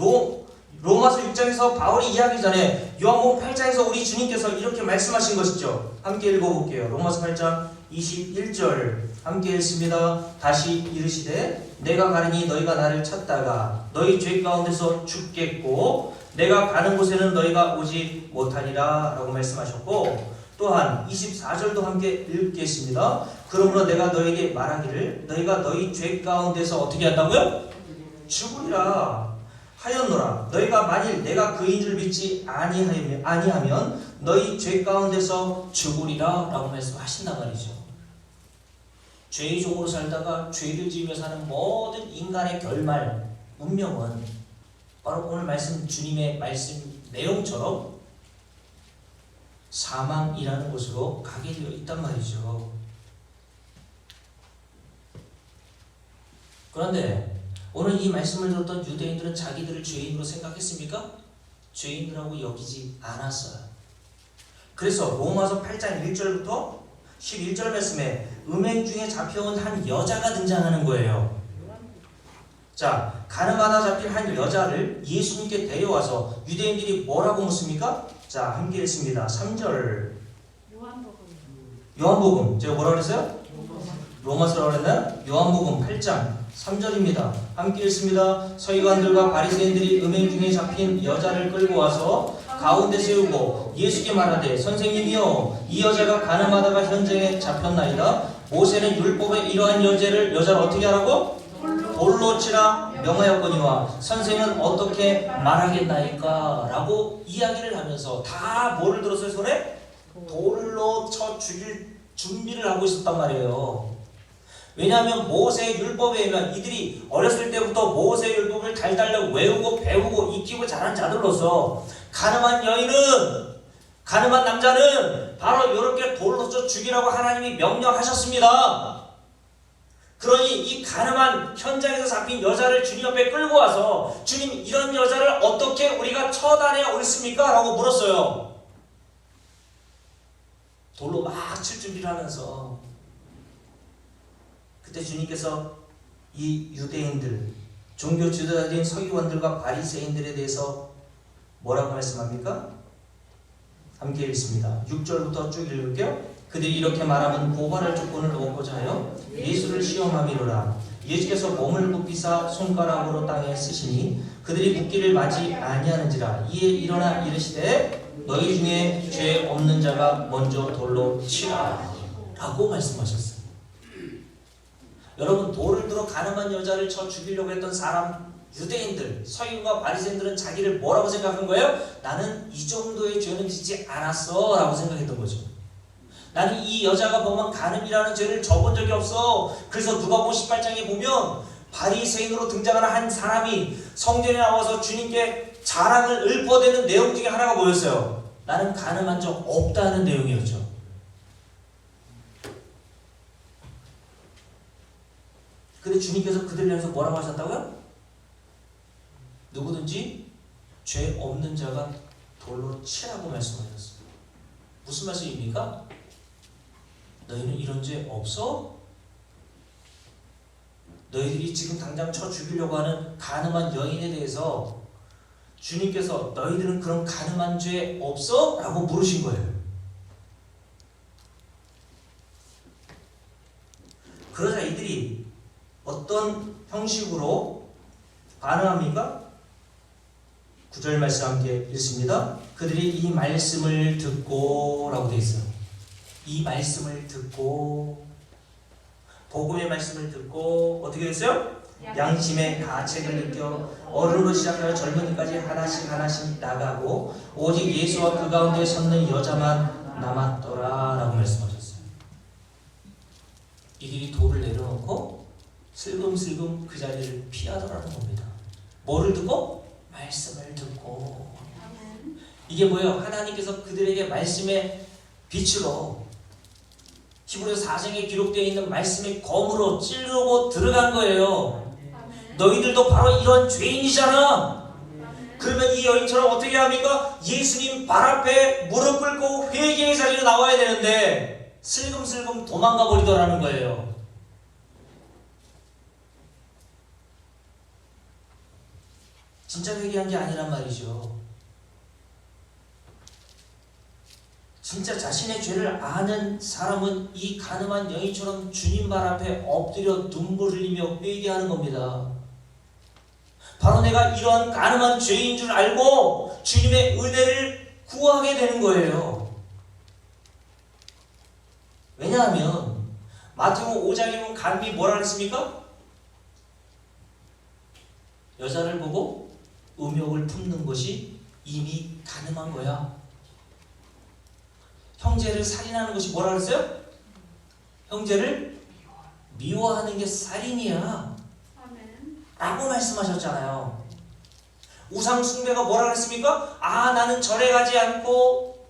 로마서 6장에서 바울이 이야기 전에 요한복음 8장에서 우리 주님께서 이렇게 말씀하신 것이죠. 함께 읽어볼게요. 로마서 8장 21절 함께 읽습니다. 다시 이르시되 내가 가리니 너희가 나를 찾다가 너희 죄 가운데서 죽겠고 내가 가는 곳에는 너희가 오지 못하리라 라고 말씀하셨고, 또한 24절도 함께 읽겠습니다. 그러므로 내가 너에게 말하기를 너희가 너희 죄 가운데서 어떻게 한다고요? 죽으리라 하였노라. 너희가 만일 내가 그인 줄 믿지 아니하면 너희 죄 가운데서 죽으리라 라고 말씀하신단 말이죠. 죄의 종으로 살다가 죄를 지으며 사는 모든 인간의 결말, 운명은 바로 오늘 말씀 주님의 말씀 내용처럼 사망이라는 곳으로 가게 되어 있단 말이죠. 그런데 오늘 이 말씀을 들었던 유대인들은 자기들을 죄인으로 생각했습니까? 죄인이라고 여기지 않았어요. 그래서 로마서 8장 1절부터 11절 말씀에 음행 중에 잡혀온 한 여자가 등장하는 거예요. 자, 가늠하다 잡힌 한 여자를 예수님께 데려와서 유대인들이 뭐라고 묻습니까? 자, 함께 읽습니다. 3절 요한복음 제가 뭐라 그랬어요? 로마서라고 그랬나요? 요한복음 8장 3절입니다. 함께 읽습니다. 서기관들과 바리새인들이 음행 중에 잡힌 여자를 끌고 와서 가운데 세우고 예수께 말하되 선생님이여 이 여자가 가늠하다가 현장에 잡혔나이다. 모세는 율법에 이러한 여자를 어떻게 하라고? 돌로 치라 명하였거니와 선생은 어떻게 말하겠나이까? 라고 이야기를 하면서 다 뭐를 들었어요? 손에? 돌로 쳐 죽일 준비를 하고 있었단 말이에요. 왜냐하면 모세의 율법에 의하면 이들이 어렸을 때부터 모세의 율법을 달달달 외우고 배우고 익히고 자란 자들로서 가늠한 여인은, 가늠한 남자는 바로 이렇게 돌로 쳐 죽이라고 하나님이 명령하셨습니다. 그러니 이 가늠한 현장에서 잡힌 여자를 주님 옆에 끌고 와서 주님 이런 여자를 어떻게 우리가 처단해 옳습니까? 라고 물었어요. 돌로 막 칠 준비를 하면서 그때 주님께서 이 유대인들, 종교 지도자들인 서기관들과 바리새인들에 대해서 뭐라고 말씀합니까? 함께 읽습니다. 6절부터 쭉 읽을게요. 그들이 이렇게 말하면 고발할 조건을 얻고자 하여 예수를 시험함이로라. 예수께서 몸을 굽히사 손가락으로 땅에 쓰시니 그들이 묻기를 마지 아니하는지라. 이에 일어나 이르시되 너희 중에 죄 없는 자가 먼저 돌로 치라 라고 말씀하셨어요. 여러분, 돌을 들어 가늠한 여자를 쳐 죽이려고 했던 사람, 유대인들, 서기관과 바리새인들은 자기를 뭐라고 생각한 거예요? 나는 이 정도의 죄는 짓지 않았어 라고 생각했던 거죠. 나는 이 여자가 범한 간음이라는 죄를 져본 적이 없어. 그래서 누가복음 18장에 보면 바리새인으로 등장하는 한 사람이 성전에 나와서 주님께 자랑을 읊어대는 내용 중에 하나가 뭐였어요? 나는 간음한 적 없다는 내용이었죠. 근데 주님께서 그들을 향해서 뭐라고 하셨다고요? 누구든지 죄 없는 자가 돌로 치라고 말씀하셨어요. 무슨 말씀입니까? 너희는 이런 죄 없어? 너희들이 지금 당장 쳐 죽이려고 하는 간음한 여인에 대해서 주님께서 너희들은 그런 간음한 죄 없어? 라고 물으신 거예요. 그러자 이들이 어떤 형식으로 반응합니까? 9절 말씀 함께 읽습니다. 그들이 이 말씀을 듣고 라고 되어 있어요. 이 말씀을 듣고, 복음의 말씀을 듣고 어떻게 됐어요? 양심의 가책을 느껴 어른으로 시작하여 젊은이까지 하나씩 하나씩 나가고 오직 예수와 그 가운데 섰는 여자만 남았더라 라고 말씀하셨어요. 이들이 돌을 내려놓고 슬금슬금 그 자리를 피하더라는 겁니다. 뭐를 듣고? 말씀을 듣고. 이게 뭐예요? 하나님께서 그들에게 말씀의 빛으로 히브리서 4장에 기록되어 있는 말씀의 검으로 찌르고 들어간 거예요. 너희들도 바로 이런 죄인이잖아. 그러면 이 여인처럼 어떻게 합니까? 예수님 발 앞에 무릎 꿇고 회개의 자리로 나와야 되는데 슬금슬금 도망가 버리더라는 거예요. 진짜 회개한 게 아니란 말이죠. 진짜 자신의 죄를 아는 사람은 이 간음한 여인처럼 주님 발 앞에 엎드려 눈물 흘리며 회개하는 겁니다. 바로 내가 이러한 간음한 죄인 줄 알고 주님의 은혜를 구하게 되는 거예요. 왜냐하면 마태복음 5장에 보면 간비 뭐라 그랬습니까? 여자를 보고 음욕을 품는 것이 이미 간음한 거야. 형제를 살인하는 것이 뭐라 그랬어요? 형제를 미워하는 게 살인이야 라고 말씀하셨잖아요. 우상 숭배가 뭐라 그랬습니까? 나는 절에 가지 않고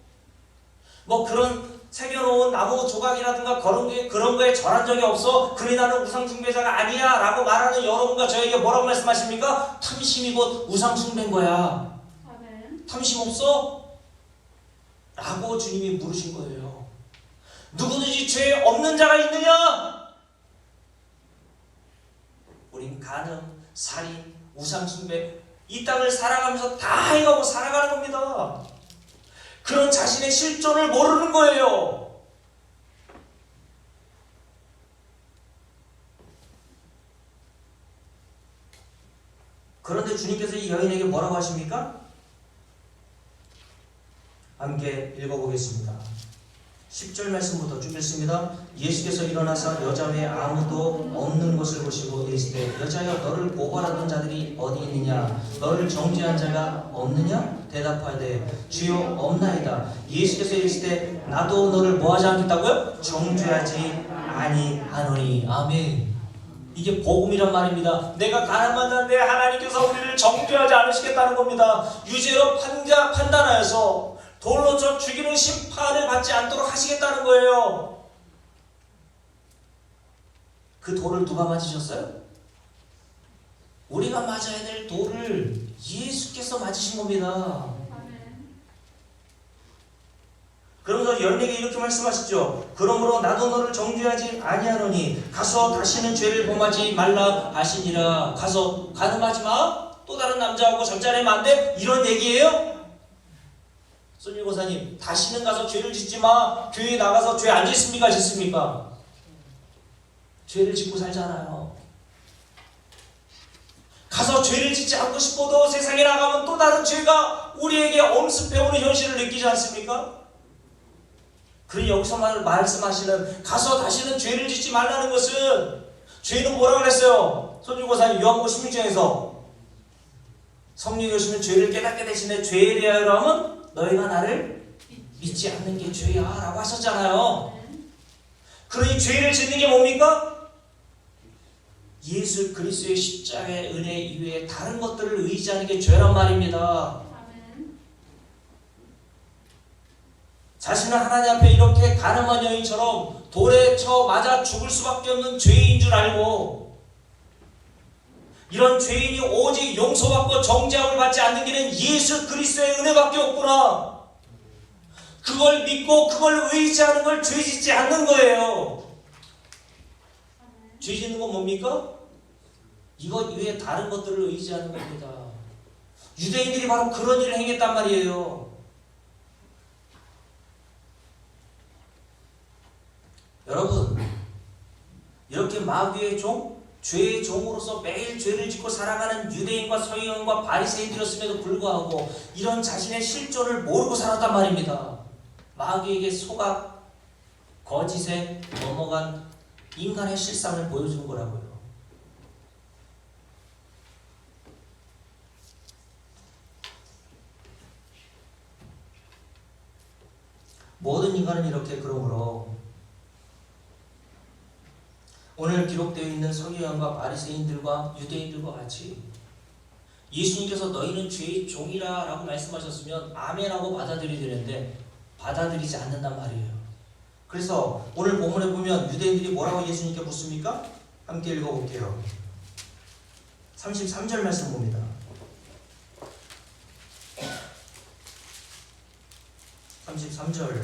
뭐 그런 새겨놓은 나무 조각이라든가 그런 거에 절한 적이 없어. 그러니 나는 우상 숭배자가 아니야 라고 말하는 여러분과 저에게 뭐라고 말씀하십니까? 탐심이 곧 우상 숭배인 거야. 탐심 없어? 라고 주님이 물으신 거예요. 누구든지 죄 없는 자가 있느냐? 우린 간음, 살인, 우상숭배, 이 땅을 살아가면서 다 해가고 살아가는 겁니다. 그런 자신의 실존을 모르는 거예요. 그런데 주님께서 이 여인에게 뭐라고 하십니까? 함께 읽어보겠습니다. 10절 말씀부터 쭉 읽습니다. 예수께서 일어나서 여자 외에 아무도 없는 것을 보시고 이르시되 여자여 너를 고발하던 자들이 어디 있느냐? 너를 정죄한 자가 없느냐? 대답하되 주여 없나이다. 예수께서 이르시되 나도 너를 뭐하지 않겠다고요? 정죄하지 아니하노니. 아멘. 이게 복음이란 말입니다. 내가 가난한데 하나님께서 우리를 정죄하지 않으시겠다는 겁니다. 유죄로 판단하여서 돌로 쳐 죽이는 심판을 받지 않도록 하시겠다는 거예요. 그 돌을 누가 맞으셨어요? 우리가 맞아야 될 돌을 예수께서 맞으신 겁니다. 그러면서 여인에게 이렇게 말씀하시죠. 그러므로 나도 너를 정죄하지 아니하노니 가서 다시는 죄를 범하지 말라 하시니라. 가서 가늠하지 마. 또 다른 남자하고 잠자리면 안 돼. 이런 얘기예요? 손일고사님, 다시는 가서 죄를 짓지 마. 교회에 나가서 죄 안 짓습니까? 짓습니까? 죄를 짓고 살잖아요. 가서 죄를 짓지 않고 싶어도 세상에 나가면 또 다른 죄가 우리에게 엄습해오는 현실을 느끼지 않습니까? 그러니 여기서 말씀하시는 가서 다시는 죄를 짓지 말라는 것은, 죄는 뭐라고 그랬어요? 손일고사님 요한복음 16장에서 성령이 오시면 죄를 깨닫게 되시네. 죄에 대하여 하면 너희가 나를 믿지 않는 게 죄야 라고 하셨잖아요. 그러니 죄를 짓는 게 뭡니까? 예수 그리스도의 십자가의 은혜 이외에 다른 것들을 의지하는 게 죄란 말입니다. 자신은 하나님 앞에 이렇게 가늠한 여인처럼 돌에 쳐 맞아 죽을 수밖에 없는 죄인 줄 알고, 이런 죄인이 오직 용서받고 정죄함을 받지 않는 길은 예수 그리스도의 은혜밖에 없구나. 그걸 믿고 그걸 의지하는 걸 죄 짓지 않는 거예요. 죄 짓는 건 뭡니까? 이것 이외에 다른 것들을 의지하는 겁니다. 유대인들이 바로 그런 일을 행했단 말이에요. 여러분, 이렇게 마귀의 종, 죄의 종으로서 매일 죄를 짓고 살아가는 유대인과 서기관과 바리새인들이었음에도 불구하고 이런 자신의 실존을 모르고 살았단 말입니다. 마귀에게 속아 거짓에 넘어간 인간의 실상을 보여주는 거라고요. 모든 인간은 이렇게, 그러므로 오늘 기록되어 있는 서기관과 바리새인들과 유대인들과 같이 예수님께서 너희는 죄의 종이라 라고 말씀하셨으면 아멘하고 받아들여야 되는데 받아들이지 않는단 말이에요. 그래서 오늘 본문에 보면 유대인들이 뭐라고 예수님께 묻습니까? 함께 읽어볼게요. 33절 말씀 봅니다. 33절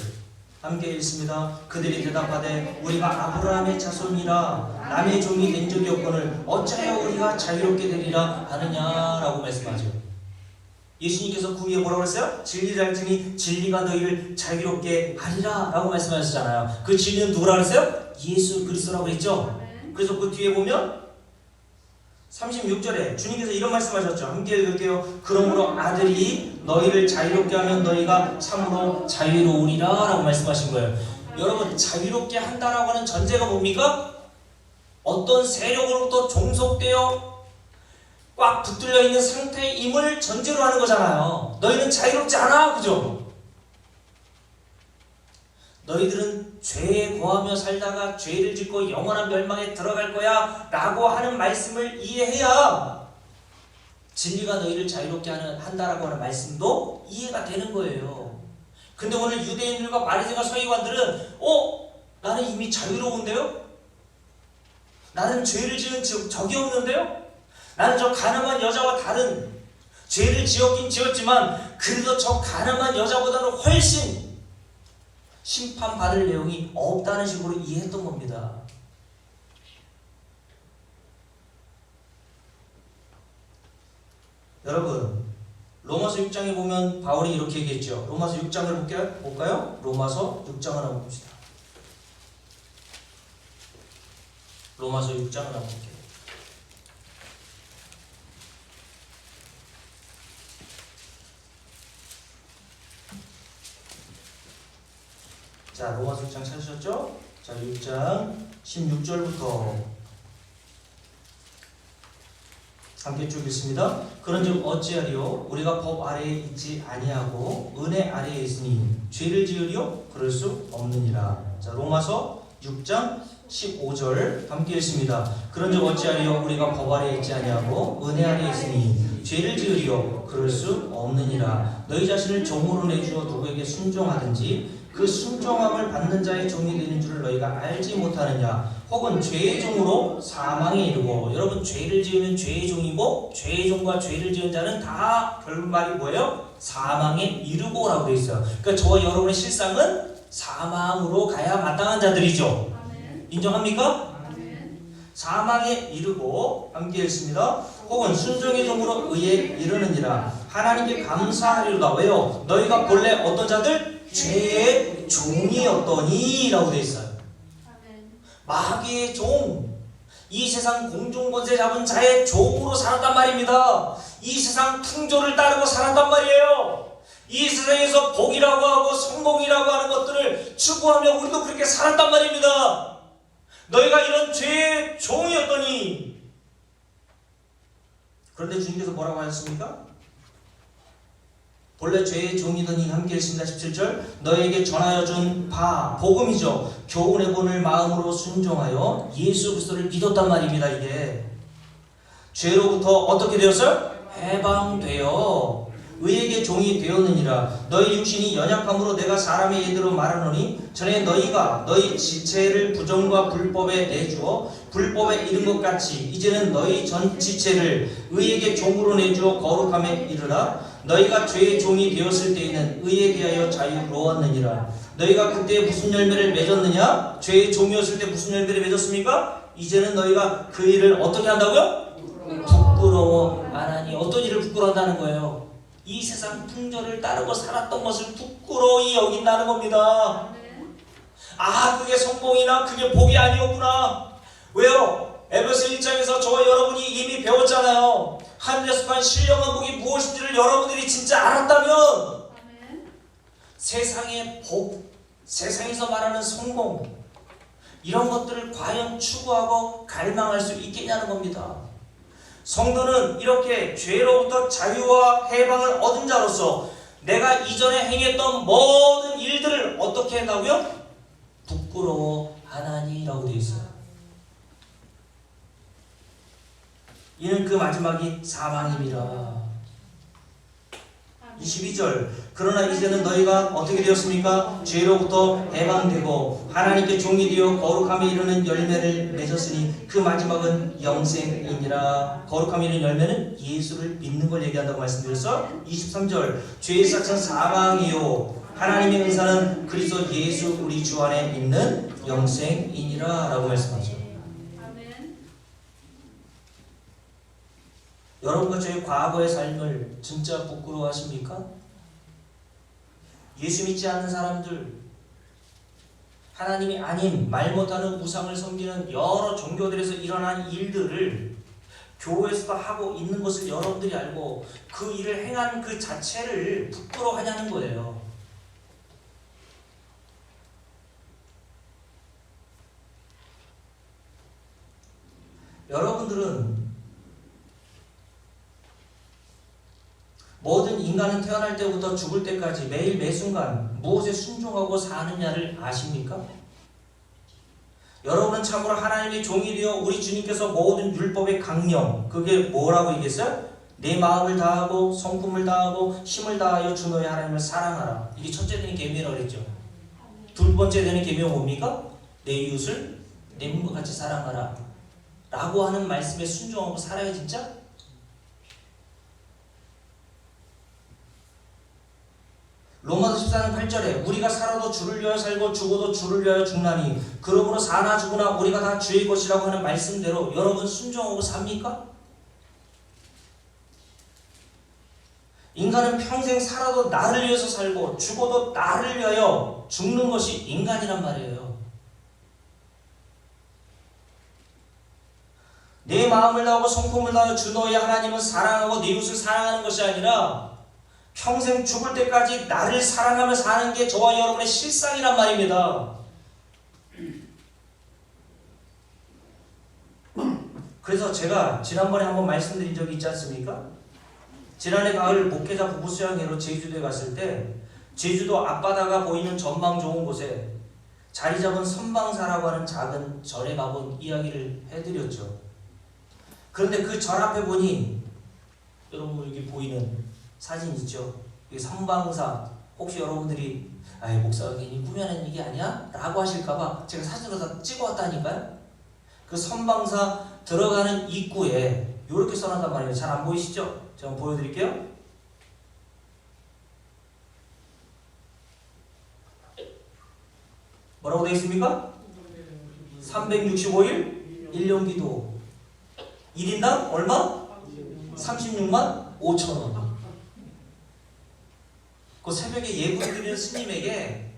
함께 읽습니다. 그들이 대답하되 우리가 아브라함의 자손이라 남의 종이 된 적이 없거늘 어찌하여 우리가 자유롭게 되리라 하느냐라고 말씀하죠. 예수님께서 그 위에 뭐라고 했어요? 진리를 알지니 진리가 너희를 자유롭게 하리라 라고 말씀하셨잖아요. 그 진리는 누구라고 했어요? 예수 그리스도라고 했죠. 그래서 그 뒤에 보면 36절에 주님께서 이런 말씀하셨죠. 함께 읽을게요. 그러므로 아들이 너희를 자유롭게 하면 너희가 참으로 자유로우리라 라고 말씀하신 거예요. 여러분, 자유롭게 한다라고 하는 전제가 뭡니까? 어떤 세력으로부터 종속되어 꽉 붙들려 있는 상태임을 전제로 하는 거잖아요. 너희는 자유롭지 않아, 그죠? 너희들은 죄에 거하며 살다가 죄를 짓고 영원한 멸망에 들어갈 거야 라고 하는 말씀을 이해해야 진리가 너희를 자유롭게 한다라고 하는 말씀도 이해가 되는 거예요. 근데 오늘 유대인들과 바리새인과 서기관들은 나는 이미 자유로운데요? 나는 죄를 지은 적이 없는데요? 나는 저 가늠한 여자와 다른, 죄를 지었긴 지었지만 그래도 저 가늠한 여자보다는 훨씬 심판받을 내용이 없다는 식으로 이해했던 겁니다. 여러분 로마서 6장에 보면 바울이 이렇게 얘기했죠. 로마서 6장을 볼까요? 로마서 6장을 한번 봅시다. 로마서 6장을 한번 볼게요. 자, 로마서 6장 찾으셨죠? 자, 6장 16절부터 함께 쭉 읽습니다. 그런즉 어찌하리요? 우리가 법 아래에 있지 아니하고 은혜 아래에 있으니 죄를 지으리요? 그럴 수 없느니라. 자, 로마서 6장 15절 함께 읽습니다. 그런즉 어찌하리요? 우리가 법 아래에 있지 아니하고 은혜 아래에 있으니 죄를 지으리요? 그럴 수 없느니라. 너희 자신을 종으로 내주어 누구에게 순종하든지 그 순종함을 받는 자의 종이 되는 줄을 너희가 알지 못하느냐? 혹은 죄의 종으로 사망에 이르고. 여러분 죄를 지으면 죄의 종이고 죄의 종과 죄를 지은 자는 다 결말이 뭐예요? 사망에 이르고라고 되어 있어요. 그러니까 저와 여러분의 실상은 사망으로 가야 마땅한 자들이죠. 인정합니까? 사망에 이르고 함께 읽습니다. 혹은 순종의 종으로 의에 이르느니라. 하나님께 감사하리로다. 왜요? 너희가 본래 어떤 자들? 죄의 종이었더니 라고 되어 있어요. 마귀의 종, 이 세상 공중권세 잡은 자의 종으로 살았단 말입니다. 이 세상 풍조를 따르고 살았단 말이에요. 이 세상에서 복이라고 하고 성공이라고 하는 것들을 추구하며 우리도 그렇게 살았단 말입니다. 너희가 이런 죄의 종이었더니. 그런데 주님께서 뭐라고 하셨습니까? 본래 죄의 종이더니 함께 읽습니다. 17절 너에게 전하여 준 바 복음이죠. 교훈의 본을 마음으로 순종하여 예수 그리스도를 믿었단 말입니다. 이게 죄로부터 어떻게 되었어요? 해방되어 의에게 종이 되었느니라. 너희 육신이 연약함으로 내가 사람의 예대로 말하노니 전에 너희가 너희 지체를 부정과 불법에 내주어 불법에 이른 것 같이 이제는 너희 전 지체를 의에게 종으로 내주어 거룩함에 이르라. 너희가 죄의 종이 되었을 때에는 의에 대하여 자유로웠느니라. 너희가 그때 무슨 열매를 맺었느냐? 죄의 종이었을 때 무슨 열매를 맺었습니까? 이제는 너희가 그 일을 어떻게 한다고요? 부끄러워 안 하니. 어떤 일을 부끄러워한다는 거예요? 이 세상 풍조를 따르고 살았던 것을 부끄러이 여긴다는 겁니다. 아, 그게 성공이나 그게 복이 아니었구나. 왜요? 에베소 1장에서 저와 여러분이 이미 배웠잖아요. 하늘에 속한 신령한 복이 무엇인지를 여러분들이 진짜 알았다면 세상의 복, 세상에서 말하는 성공, 이런 것들을 과연 추구하고 갈망할 수 있겠냐는 겁니다. 성도는 이렇게 죄로부터 자유와 해방을 얻은 자로서 내가 이전에 행했던 모든 일들을 어떻게 한다고요? 부끄러워 안 하니라고 되어 있어요. 이는 그 마지막이 사망임이라. 22절 그러나 이제는 너희가 어떻게 되었습니까? 죄로부터 해방되고 하나님께 종이 되어 거룩함에 이르는 열매를 맺었으니 그 마지막은 영생이니라. 거룩함에 이르는 열매는 예수를 믿는 걸 얘기한다고 말씀드렸어. 23절 죄의 삭은 사망이요 하나님의 은사는 그리스도 예수 우리 주 안에 있는 영생이니라 라고 말씀하죠. 여러분과 저의 과거의 삶을 진짜 부끄러워하십니까? 예수 믿지 않는 사람들, 하나님이 아닌 말 못하는 우상을 섬기는 여러 종교들에서 일어난 일들을 교회에서도 하고 있는 것을 여러분들이 알고 그 일을 행한 그 자체를 부끄러워하냐는 거예요. 여러분들은 모든 인간은 태어날 때부터 죽을 때까지 매일 매순간 무엇에 순종하고 사느냐를 아십니까? 여러분은 참으로 하나님의 종이 되어 우리 주님께서 모든 율법의 강령, 그게 뭐라고 얘기했어요? 내 마음을 다하고 성품을 다하고 힘을 다하여 주 너의 하나님을 사랑하라. 이게 첫째 되는 계명이라고 그랬죠. 두 번째 되는 계명은 뭡니까? 내 이웃을 내 몸과 같이 사랑하라 라고 하는 말씀에 순종하고 살아야 진짜? 로마서 14장 8절에 우리가 살아도 주를 위하여 살고 죽어도 주를 위하여 죽나니 그러므로 사나 죽으나 우리가 다 주의 것이라고 하는 말씀대로 여러분 순종하고 삽니까? 인간은 평생 살아도 나를 위해서 살고 죽어도 나를 위하여 죽는 것이 인간이란 말이에요. 내 마음을 다하고 성품을 다하여 주 너의 하나님은 사랑하고 내 이웃을 사랑하는 것이 아니라 평생 죽을 때까지 나를 사랑하며 사는 게 저와 여러분의 실상이란 말입니다. 그래서 제가 지난번에 한번 말씀드린 적이 있지 않습니까? 지난해 가을 목회자 부부 수양회로 제주도에 갔을 때 제주도 앞바다가 보이는 전망 좋은 곳에 자리 잡은 선방사라고 하는 작은 절에 가본 이야기를 해드렸죠. 그런데 그 절 앞에 보니 여러분 여기 보이는 사진 있죠? 이게 선방사. 혹시 여러분들이 아이 목사가 괜히 꾸며낸 얘기 아니야? 라고 하실까봐 제가 사진으로 다 찍어왔다니까요. 그 선방사 들어가는 입구에 이렇게 써놨단 말이에요. 잘 안 보이시죠? 제가 한번 보여드릴게요. 뭐라고 되어 있습니까? 365일 1년 기도 1인당 얼마? 36만 5천 원. 그 새벽에 예불 드리는 스님에게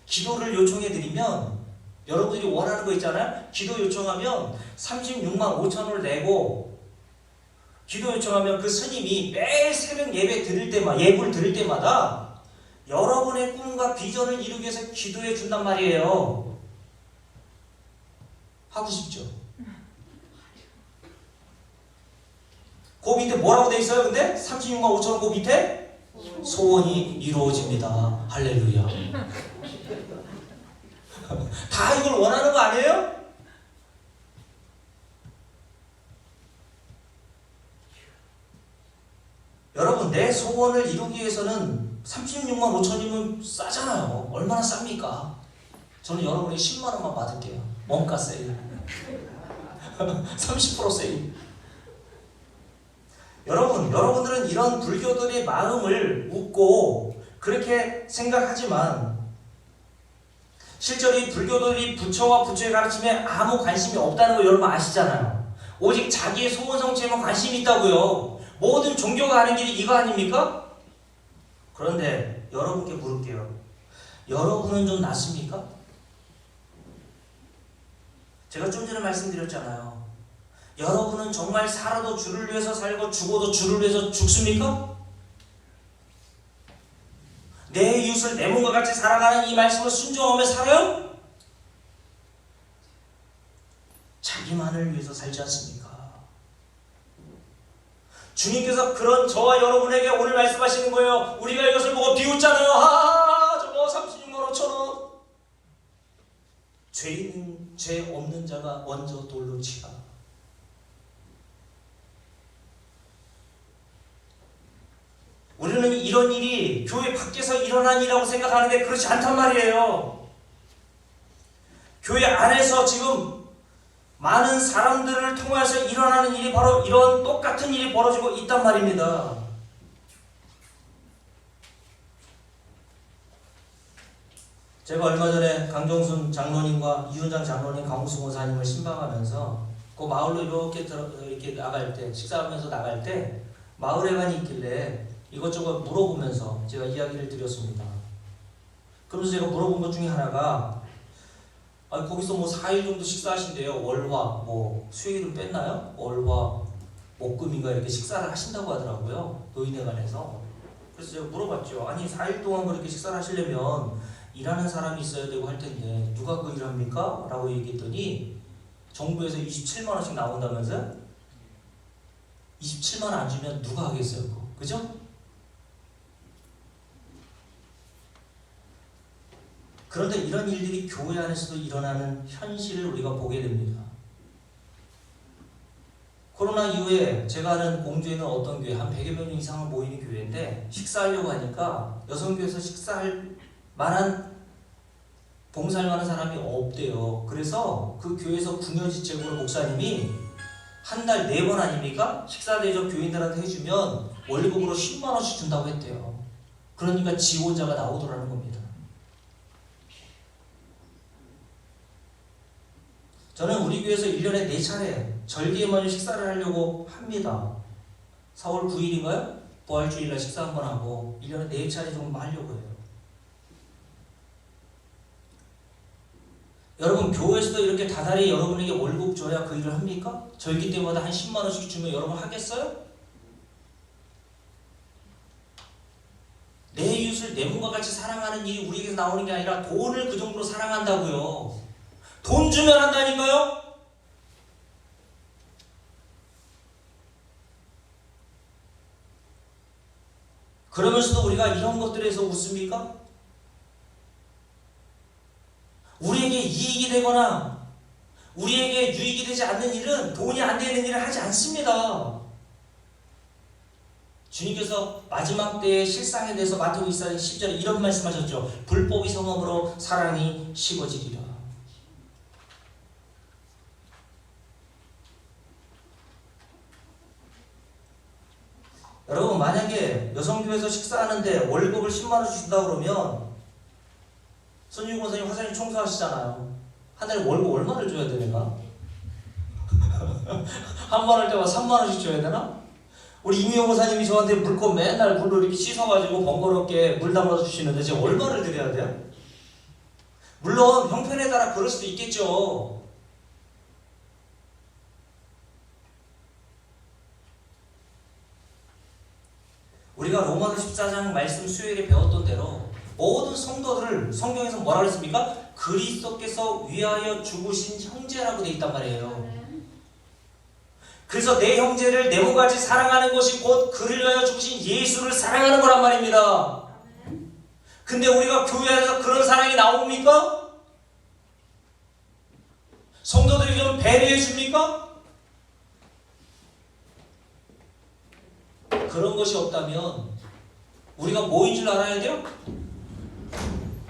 기도를 요청해 드리면 여러분들이 원하는 거 있잖아요. 기도 요청하면 36만 5천 원을 내고 기도 요청하면 그 스님이 매일 새벽 예배 드릴 때마다 예불 드릴 때마다 여러분의 꿈과 비전을 이루기 위해서 기도해 준단 말이에요. 하고 싶죠? 그 밑에 뭐라고 돼 있어요? 근데 36만 5천 원 그 밑에 소원이 이루어집니다. 할렐루야. 다 이걸 원하는 거 아니에요? 여러분 내 소원을 이루기 위해서는 36만 5천이면 싸잖아요. 얼마나 쌉니까? 저는 여러분이 10만 원만 받을게요. 원가 세일 30% 세일. 여러분들은 이런 불교들의 마음을 웃고 그렇게 생각하지만 실제로 이 불교들이 부처와 부처의 가르침에 아무 관심이 없다는 거 여러분 아시잖아요. 오직 자기의 소원 성취에만 관심이 있다고요. 모든 종교가 하는 길이 이거 아닙니까? 그런데 여러분께 물을게요. 여러분은 좀 낫습니까? 제가 좀 전에 말씀드렸잖아요. 여러분은 정말 살아도 주를 위해서 살고 죽어도 주를 위해서 죽습니까? 내 이웃을 내 몸과 같이 살아가는 이 말씀을 순종하며 살아요? 자기만을 위해서 살지 않습니까? 주님께서 그런 저와 여러분에게 오늘 말씀하시는 거예요. 우리가 이것을 보고 비웃잖아요. 저거 36만 5천 원. 죄 없는 자가 먼저 돌로 치라. 우리는 이런 일이 교회 밖에서 일어난 일이라고 생각하는데 그렇지 않단 말이에요. 교회 안에서 지금 많은 사람들을 통해서 일어나는 일이 바로 이런 똑같은 일이 벌어지고 있단 말입니다. 제가 얼마 전에 강정순 장로님과 이윤장 장로님, 강우승 원사님을 신방하면서 그 마을로 이렇게 나갈 때, 식사하면서 나갈 때 마을에 가니 있길래 이것저것 물어보면서 제가 이야기를 드렸습니다. 그러면서 제가 물어본 것 중에 하나가 거기서 뭐 4일 정도 식사하신대요. 월화, 뭐 수요일은 뺐나요? 월화, 목금인가 이렇게 식사를 하신다고 하더라고요. 노인회관에서. 그래서 제가 물어봤죠. 아니 4일 동안 그렇게 식사를 하시려면 일하는 사람이 있어야 되고 할 텐데 누가 그 일합니까? 라고 얘기했더니 정부에서 27만 원씩 나온다면서요? 27만 원 안 주면 누가 하겠어요? 그죠? 그런데 이런 일들이 교회 안에서도 일어나는 현실을 우리가 보게 됩니다. 코로나 이후에 제가 아는 공주에 있는 어떤 교회, 한 100여 명 이상을 모이는 교회인데 식사하려고 하니까 여성교회에서 식사할 만한 봉사할 만한 사람이 없대요. 그래서 그 교회에서 궁여지책으로 목사님이 한 달 4번 아닙니까? 식사 대접 교인들한테 해주면 월급으로 10만 원씩 준다고 했대요. 그러니까 지원자가 나오더라는 겁니다. 저는 우리 교회에서 1년에 4차례 절기에 먼저 식사를 하려고 합니다. 4월 9일인가요? 부활주일날 식사 한번 하고 1년에 4차례 정도 하려고 해요. 여러분 교회에서도 이렇게 다달이 여러분에게 월급 줘야 그 일을 합니까? 절기 때마다 한 10만 원씩 주면 여러분 하겠어요? 내 이웃을 내 몸과 같이 사랑하는 일이 우리에게서 나오는 게 아니라 돈을 그 정도로 사랑한다고요. 돈 주면 한다니까요? 그러면서도 우리가 이런 것들에서 웃습니까? 우리에게 이익이 되거나 우리에게 유익이 되지 않는 일은 돈이 안 되는 일을 하지 않습니다. 주님께서 마지막 때의 실상에 대해서 마태복음 24장 10절에 이런 말씀하셨죠. 불법이 성함으로 사랑이 식어지리라. 여러분 만약에 여성교회에서 식사하는데 월급을 10만 원씩 준다 그러면 손님 권사님 화장실 청소하시잖아요. 한 달에 월급 얼마를 줘야 되나? 한 번 할 때마다 3만 원씩 줘야 되나? 우리 이미영 권사님이 저한테 물컵 맨날 물로 이렇게 씻어가지고 번거롭게 물 담아서 주시는데 제가 얼마를 드려야 돼요? 물론 형편에 따라 그럴 수도 있겠죠. 우리가 로마서 14장 말씀 수요일에 배웠던 대로 모든 성도들을 성경에서 뭐라 그랬습니까? 그리스도께서 위하여 죽으신 형제라고 돼 있단 말이에요. 그래서 내 형제를 내 몸같이 사랑하는 것이 곧 그를 위하여 죽으신 예수를 사랑하는 거란 말입니다. 근데 우리가 교회 안에서 그런 사랑이 나옵니까? 성도들이 좀 배려해 줍니까? 그런 것이 없다면 우리가 뭐인 줄 알아야 돼요?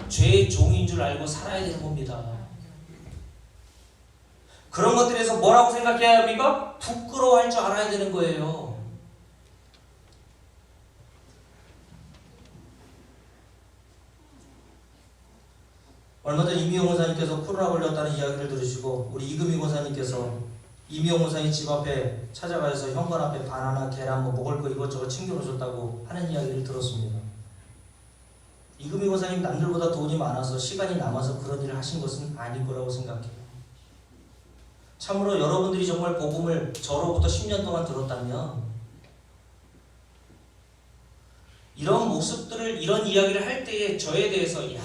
죄의 종인 줄 알고 살아야 되는 겁니다. 그런 것들에서 뭐라고 생각해야 합니까? 부끄러워할 줄 알아야 되는 거예요. 얼마 전 이미영 권사님께서 코로나 걸렸다는 이야기를 들으시고 우리 이금희 권사님께서 이미영 권사님 집 앞에 찾아가서 현관 앞에 바나나, 계란, 먹을 거 이것저것 챙겨놓으셨다고 하는 이야기를 들었습니다. 이금희 권사님 남들보다 돈이 많아서 시간이 남아서 그런 일을 하신 것은 아닐 거라고 생각해요. 참으로 여러분들이 정말 복음을 저로부터 10년 동안 들었다면 이런 모습들을 이런 이야기를 할 때에 저에 대해서 야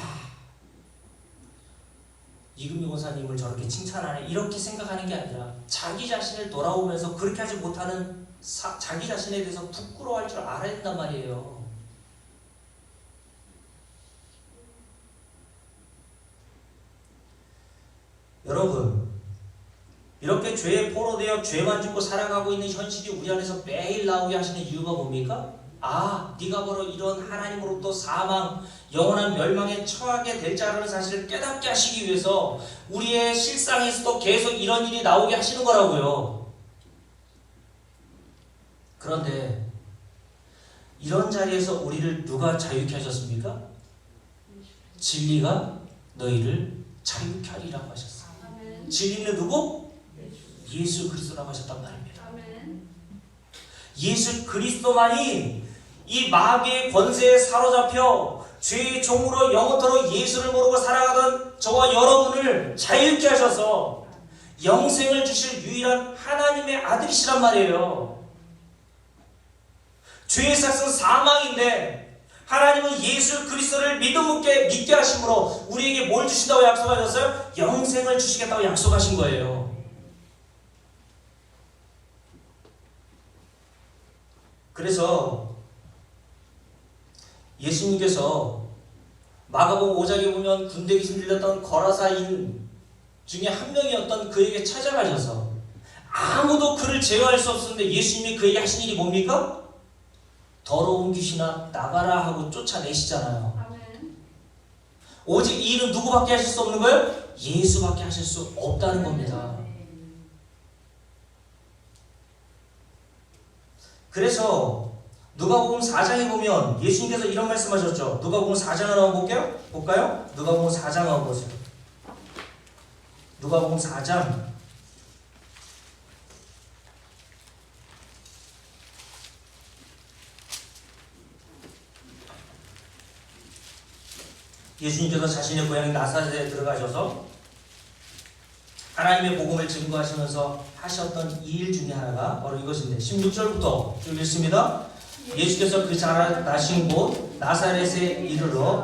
이금희 권사님을 저렇게 칭찬하네 이렇게 생각하는 게 아니라 자기 자신을 돌아오면서 그렇게 하지 못하는 자기 자신에 대해서 부끄러워할 줄 알아야 된단 말이에요. 여러분 이렇게 죄에 포로되어 죄만 짓고 살아가고 있는 현실이 우리 안에서 매일 나오게 하시는 이유가 뭡니까? 아, 네가 바로 이런 하나님으로부터 사망, 영원한 멸망에 처하게 될 자라는 사실을 깨닫게 하시기 위해서 우리의 실상에서도 계속 이런 일이 나오게 하시는 거라고요. 그런데 이런 자리에서 우리를 누가 자유케 하셨습니까? 진리가 너희를 자유케 하리라고 하셨어요. 진리는 누구? 예수 그리스도라고 하셨단 말입니다. 예수 그리스도만이 이 마귀의 권세에 사로잡혀 죄의 종으로 영원토록 예수를 모르고 살아가던 저와 여러분을 자유케 하셔서 영생을 주실 유일한 하나님의 아들이시란 말이에요. 죄의 삭은 사망인데 하나님은 예수 그리스도를 믿게 하심으로 우리에게 뭘 주신다고 약속하셨어요? 영생을 주시겠다고 약속하신 거예요. 그래서 예수님께서 마가복음 5장에 보면 군대 귀신 들렸던 거라사인 중에 한 명이었던 그에게 찾아가셔서 아무도 그를 제어할 수 없었는데 예수님이 그에게 하신 일이 뭡니까? 더러운 귀신아 나가라 하고 쫓아내시잖아요. 오직 이 일은 누구밖에 하실 수 없는 거예요? 예수밖에 하실 수 없다는 겁니다. 그래서 누가복음 4장에 보면 예수님께서 이런 말씀하셨죠. 누가복음 4장을 한번 볼까요? 누가복음 4장 한번 보세요. 누가복음 4장 예수님께서 자신의 고향 나사렛에 들어가셔서 하나님의 복음을 증거하시면서 하셨던 이 일 중에 하나가 바로 이것인데 16절부터 쭉 읽습니다. 예수께서 그 자라나신 곳 나사렛에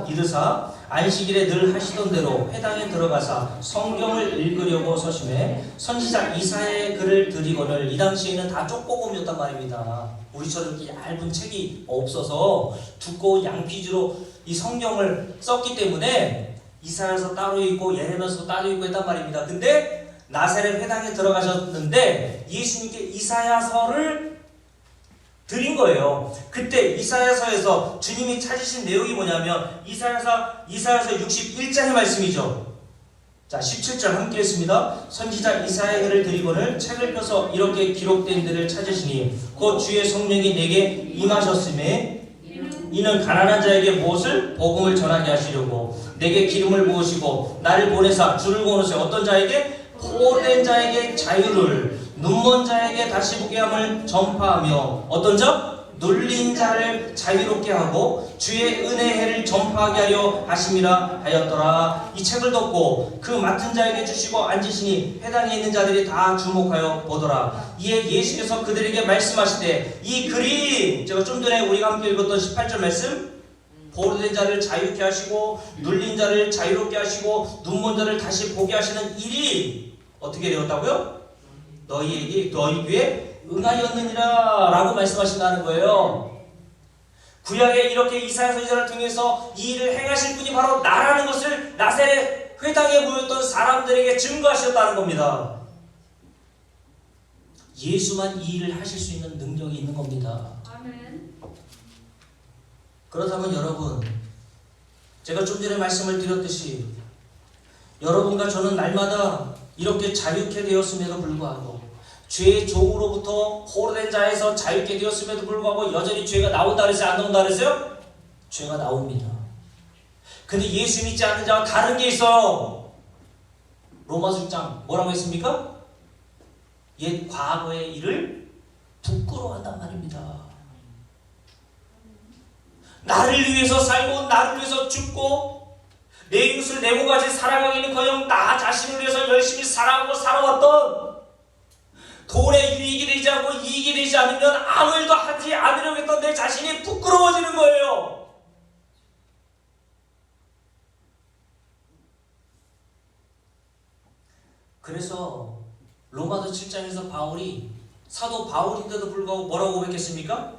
이르사 안식일에 늘 하시던 대로 회당에 들어가사 성경을 읽으려고 서심해 선지자 이사야의 글을 드리거늘 이 당시에는 다 쪽복음이었단 말입니다. 우리처럼 이렇게 얇은 책이 없어서 두꺼운 양피지로 이 성경을 썼기 때문에 이사야서 따로 있고 예레미야서 따로 있고 했단 말입니다. 근데 나사렛 회당에 들어가셨는데 예수님께 이사야서를 드린 거예요. 그때 이사야서에서 주님이 찾으신 내용이 뭐냐면 이사야서 61장의 말씀이죠. 자, 17절 함께 했습니다. 선지자 이사야의 글을 드리거늘 책을 펴서 이렇게 기록된 데를 찾으시니 곧 주의 성령이 내게 임하셨음에 이는 가난한 자에게 무엇을? 복음을 전하게 하시려고 내게 기름을 부으시고 나를 보내사 줄을 거느세 어떤 자에게? 포로된 자에게 자유를 눈먼 자에게 다시 보게 함을 전파하며 어떤 자? 눌린 자를 자유롭게 하고 주의 은혜의 해를 전파하게 하려 하심이라 하였더라. 이 책을 덮고 그 맡은 자에게 주시고 앉으시니 회당에 있는 자들이 다 주목하여 보더라. 이에 예수께서 그들에게 말씀하시되 이 그림 제가 좀 전에 우리가 함께 읽었던 18절 말씀 포로된 자를 자유케 하시고 눌린 자를 자유롭게 하시고 눈먼 자를 다시 보게 하시는 일이 어떻게 되었다고요? 너희 귀에 응하였느니라 라고 말씀하신다는 거예요. 구약에 이렇게 이사야 선지자를 통해서 이 일을 행하실 분이 바로 나라는 것을 나사렛 회당에 모였던 사람들에게 증거하셨다는 겁니다. 예수만 이 일을 하실 수 있는 능력이 있는 겁니다. 아멘. 그렇다면 여러분, 제가 좀 전에 말씀을 드렸듯이 여러분과 저는 날마다 이렇게 자유케 되었음에도 불구하고 죄의 종으로부터 포로된 자에서 자유케 되었음에도 불구하고 여전히 죄가 나온다 그랬어요? 안 나온다 그랬어요? 죄가 나옵니다. 근데 예수 믿지 않는 자와 다른 게 있어요. 로마서 6장 뭐라고 했습니까? 옛 과거의 일을 부끄러워한단 말입니다. 나를 위해서 살고 나를 위해서 죽고 내 이웃을 내 몸같이 사랑하기는커녕 나 자신을 위해서 열심히 살아가고 살아왔던 돈에 유익이 되지 않고 이익이 되지 않으면 아무 일도 하지 않으려고 했던 내 자신이 부끄러워지는 거예요. 그래서 로마서 7장에서 바울이 사도 바울인데도 불구하고 뭐라고 고백했습니까?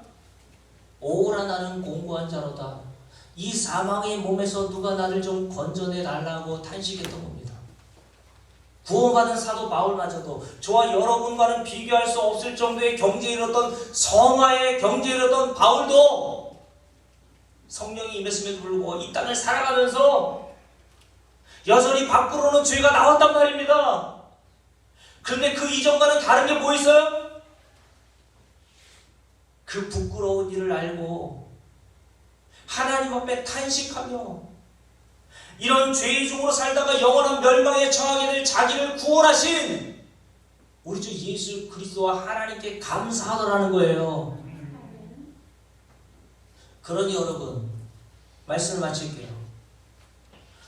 오라 나는 공고한 자로다. 이 사망의 몸에서 누가 나를 좀 건져내 달라고 탄식했던 겁니다. 구원받은 사도 바울마저도 저와 여러분과는 비교할 수 없을 정도의 경제에 이르렀던 성화의 경제에 이르렀던 바울도 성령이 임했음에도 불구하고 이 땅을 살아가면서 여전히 밖으로는 죄가 나왔단 말입니다. 그런데 그 이전과는 다른 게 뭐 있어요? 그 부끄러운 일을 알고 하나님 앞에 탄식하며 이런 죄의 중으로 살다가 영원한 멸망에 처하게 될 자기를 구원하신 우리 주 예수 그리스도와 하나님께 감사하더라는 거예요. 그러니 여러분, 말씀을 마칠게요.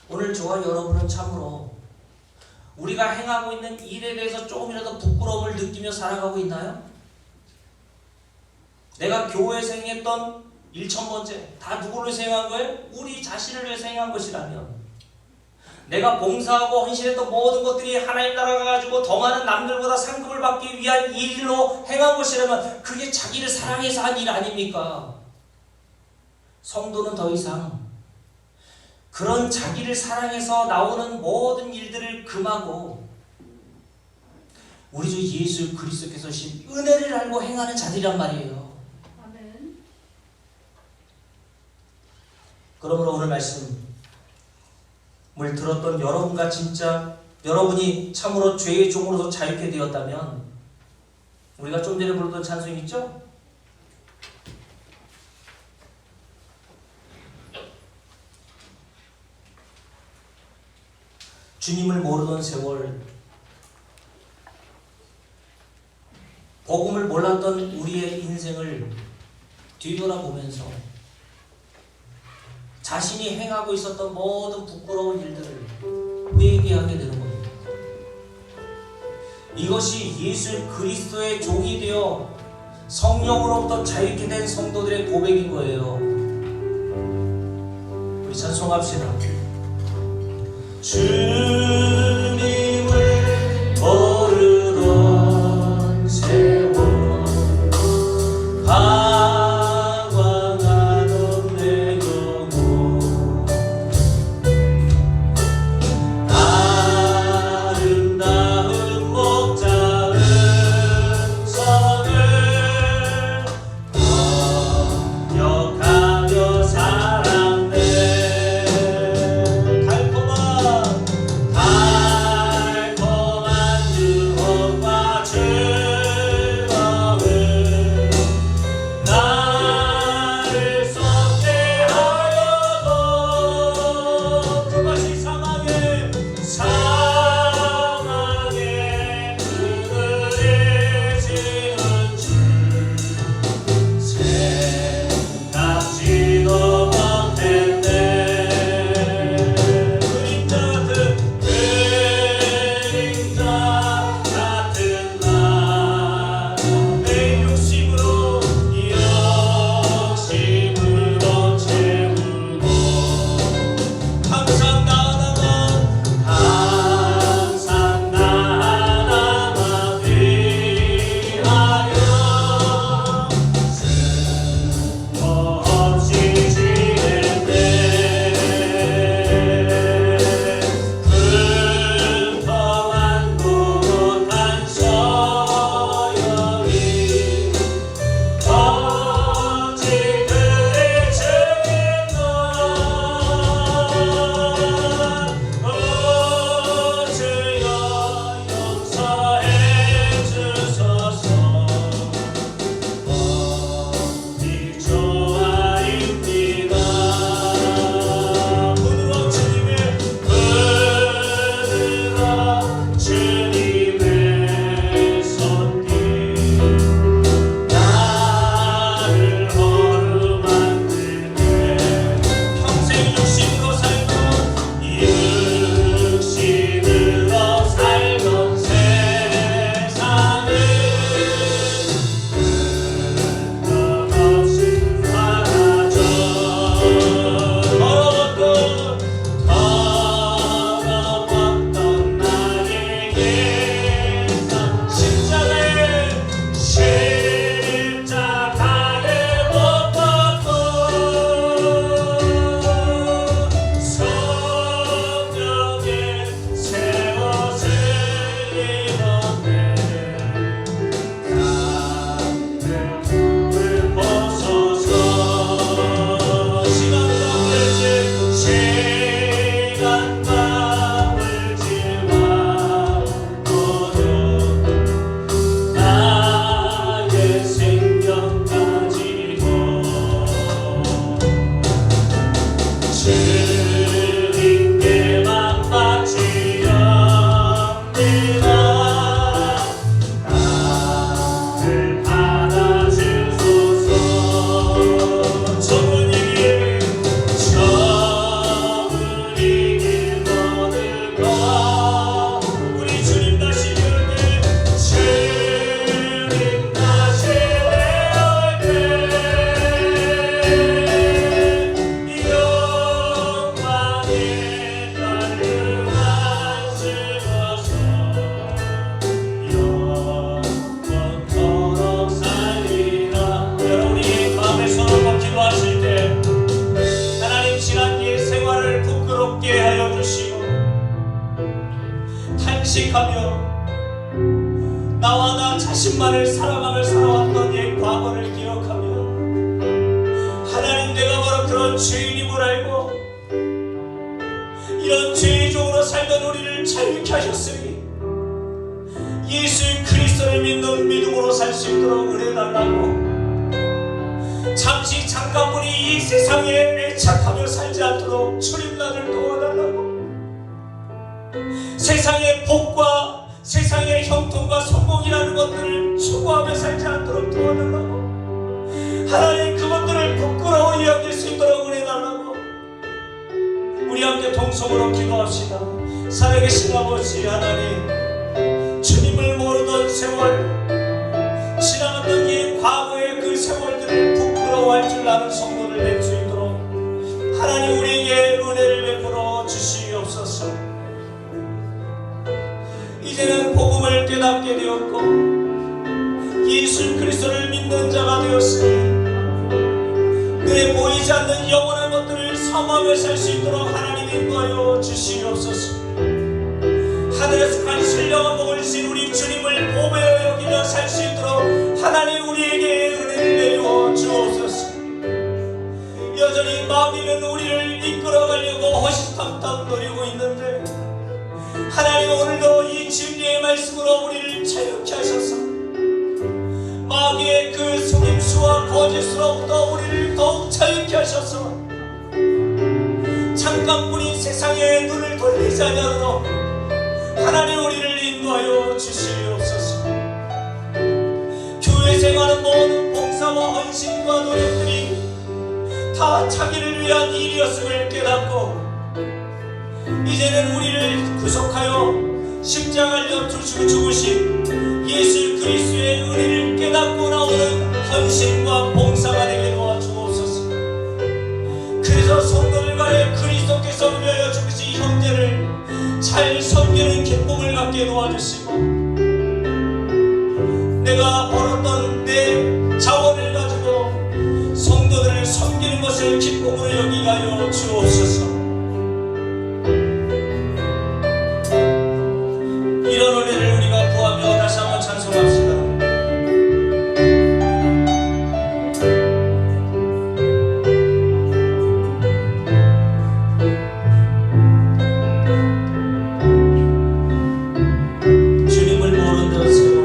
오늘 저와 여러분은 참으로 우리가 행하고 있는 일에 대해서 조금이라도 부끄러움을 느끼며 살아가고 있나요? 내가 교회에서 행했던 1000번째 다 누구를 위해서 행한 거예요? 우리 자신을 위해서 행한 것이라면, 내가 봉사하고 헌신했던 모든 것들이 하나님 나라가 가지고 더 많은 남들보다 상급을 받기 위한 일로 행한 것이라면 그게 자기를 사랑해서 한 일 아닙니까? 성도는 더 이상 그런 자기를 사랑해서 나오는 모든 일들을 금하고 우리 주 예수 그리스도께서 신 은혜를 알고 행하는 자들이란 말이에요. 아멘. 그러므로 오늘 말씀을 들었던 여러분과 진짜 여러분이 참으로 죄의 종으로서 자유케 되었다면, 우리가 좀 전에 부르던 찬송 있죠? 주님을 모르던 세월, 복음을 몰랐던 우리의 인생을 뒤돌아보면서 자신이 행하고 있었던 모든 부끄러운 일들을 회개하게 되는 겁니다. 이것이 예수 그리스도의 종이 되어 성령으로부터 자유케 된 성도들의 고백인 거예요. 우리 찬송합시다. 주님을 모르던 세월 방황하던 내 영혼 아름다운 목자 음성을 기억하며 살았네. 달콤한 유혹과 즐거움 나를 쏟게 하여도 그것이 사망의 그늘해지는 줄 생각지도 못했네. 그림자 같은 날 내 욕심으로 채우고 항상 나 하나만 위하여 쓸모없이 지냈네. 금통한 못한 소용이 어찌 그리 증인노. 주여 용서해 주소서. 어디 좋아입니다. 부드러운 주님의 손길 나를 어루만드네. 평생 육신으로 살던 세상을 끝없이 사라져. 더러웠던 나의 옛사 십자가에 못 박고 성령의 새 옷을 입었네. 감을 벗어서 시간과 물질과 모두 나의 생명까지도 주님께만 바치렵니다. 나를 받아주소서. 적은 이길 모든 것 우리 주님 다시 배울 때 주님 다시 배울 때 영광의 달려만 쓰고서 영원토록 살리라. 여러분이 마음에 손을 꼭 기도하실 때 하나님 지난 옛 생활을 부끄럽게 하여 주시고 탄식하며 나와 나 자신만을 사랑하며 살아왔던 옛 과거를 기억하며 하나님 내가 바로 그런 죄인임을 알고 이런 죄의 종으로 살던 우리를 자유케 하셨으니 예수 그리스도를 믿는 믿음으로 살 수 있도록 은혜 달라고. 잠시 잠깐뿐이 이 세상에 애착하며 살지 않도록 주님 나를 도와달라고. 세상의 복과 세상의 형통과 성공이라는 것들을 추구하며 살지 않도록 도와달라고. 하나님 그것들을 부끄러워 여길 수 있도록 은혜 달라고. 통성으로 기도합시다. 살아계신 아버지 하나님, 주님을 모르던 세월, 지나갔던 이 과거의 그 세월들을 부끄러워할 줄 아는 성도를 될 수 있도록 하나님 우리에게 은혜를 베풀어 주시옵소서. 이제는 복음을 깨닫게 되었고 예수 그리스도를 믿는 자가 되었으니 눈에 보이지 않는 영원한 것들을 사모하며 살 수 있도록 하나님 인도하여 주시옵소서. 하늘에서 간 신령한 복을 주신 우리 주님을 보배하여 여기며 살 수 있도록 하나님 우리에게 은혜를 내려 주옵소서. 여전히 마귀는 우리를 이끌어가려고 허시탐탐 노리고 있는데 하나님 오늘도 이 진리의 말씀으로 우리를 자유케 하셔서 마귀의 그 속임수와 거짓으로부터 우리를 더욱 자유케 하셔서 잠깐뿐인 세상에 눈을 돌리지 않으도록 하나님 우리를 인도하여 주시옵소서. 교회 생활은 모든 봉사와 헌신과 노력들이 다 자기를 위한 일이었음을 깨닫고 이제는 우리를 구속하여 십자가를 엎드시고 죽으신 예수 그리스도의 은혜를 깨닫고 나오는 헌신과 봉사가 되게 도와주옵소서. 그래서 성도들 간에 그리스도께서 위하여 죽으신 형제를 잘 섬기는 기쁨을 갖게 도와주시고 내가 벌었던 내 자원을 가지고 성도들을 섬기는 것을 기쁨으로 여기게 하여 주옵소서. 이런 은혜를 우리가 구하며 다시 한번 찬송합시다. 주님을 모르던 세월,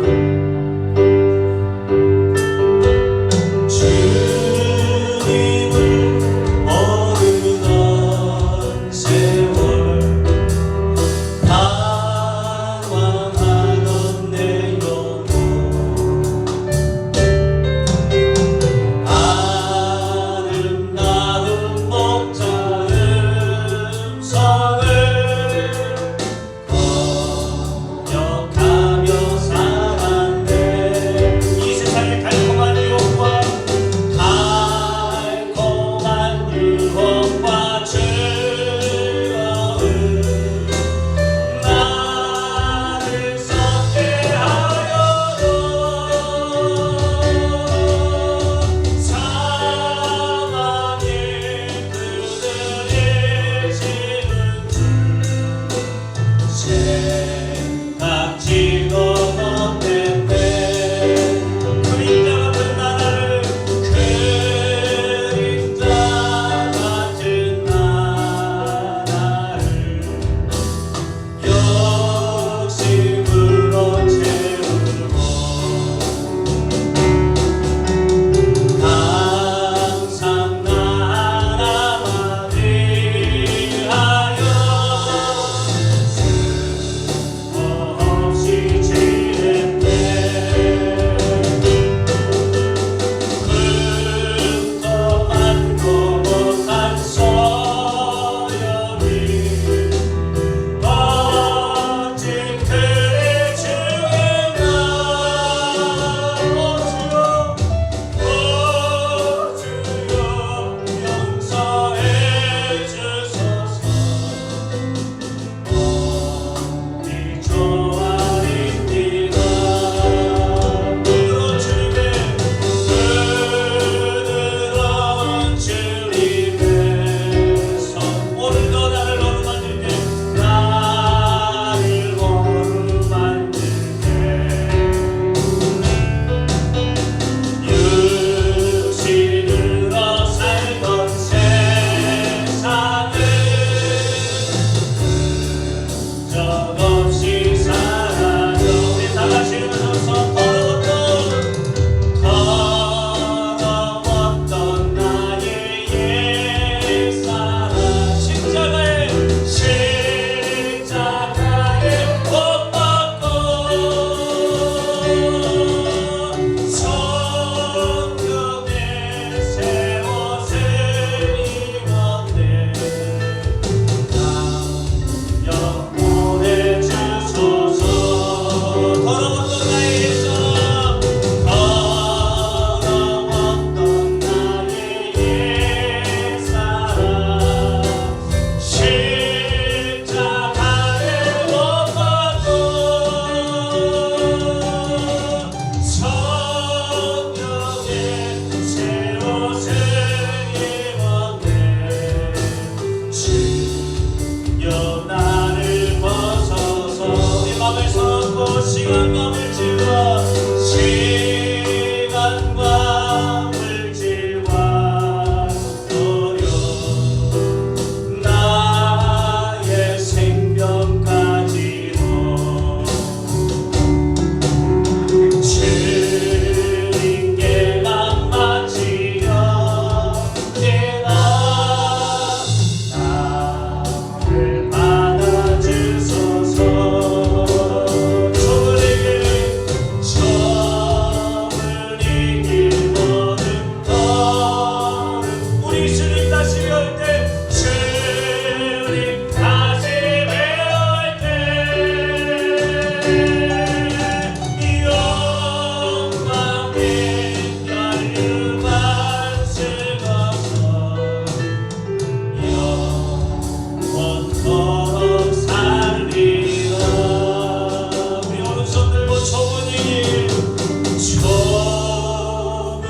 좁은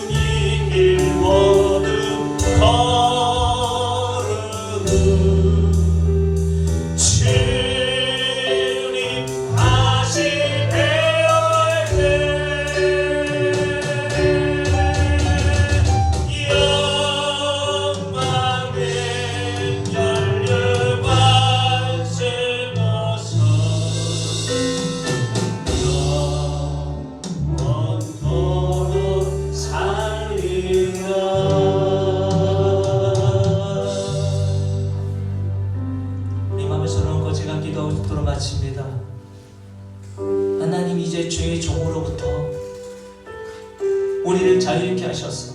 이 길 모두 걸으는 주님 다시 뵈어야 돼. 영광의 열려관 세워서 영원토록 살리라. 우리 마음에 손을 얹고 제가 기도하고 싶도록 마칩니다. 하나님, 이제 죄의 종으로부터 우리를 자유케 하셔서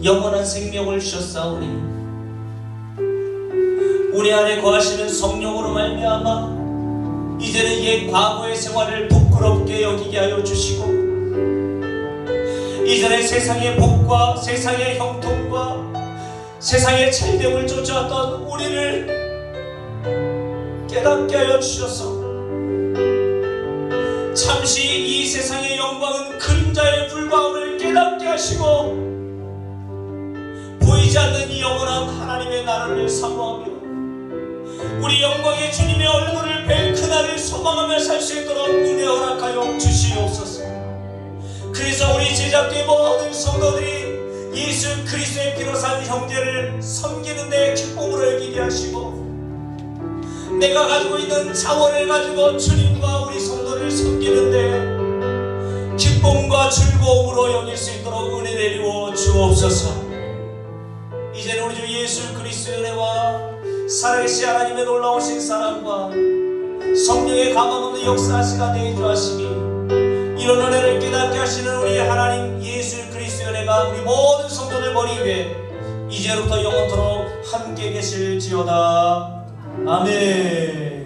영원한 생명을 주셨사오니 우리 안에 거하시는 성령으로 말미암아 이제는 옛 과거의 생활을 부끄럽게 여기게 하여 주시고 이전에 세상의 복과 세상의 형통과 세상의 잘됨을 쫓아왔던 우리를 깨닫게 하여 주셔서 잠시 이 세상의 영광은 그림자에 불과함을 깨닫게 하시고 보이지 않는 이 영원한 하나님의 나라를 사모하며 우리 영광의 주님의 얼굴을 뵐 그날을 소망하며 살 수 있도록 은혜 허락하여 주시옵소서. 그래서 우리 제자교회 모든 성도들이 예수 그리스도의 피로 산 형제를 섬기는 데 기쁨으로 여기게 하시고 내가 가지고 있는 자원을 가지고 주님과 우리 성도를 섬기는데 기쁨과 즐거움으로 여길 수 있도록 은혜 내리고 주옵소서. 이제는 우리 주 예수 그리스도의 은혜와 살아계신 하나님의 놀라우신 사랑과 성령의 가망없는 역사하시가 내주하시니 이런 은혜를 깨닫게 하시는 우리 하나님 예수 그리스도의 은혜가 우리 모든 성도들 머리 위에 이제부터 영원토록 함께 계실지어다. 아멘.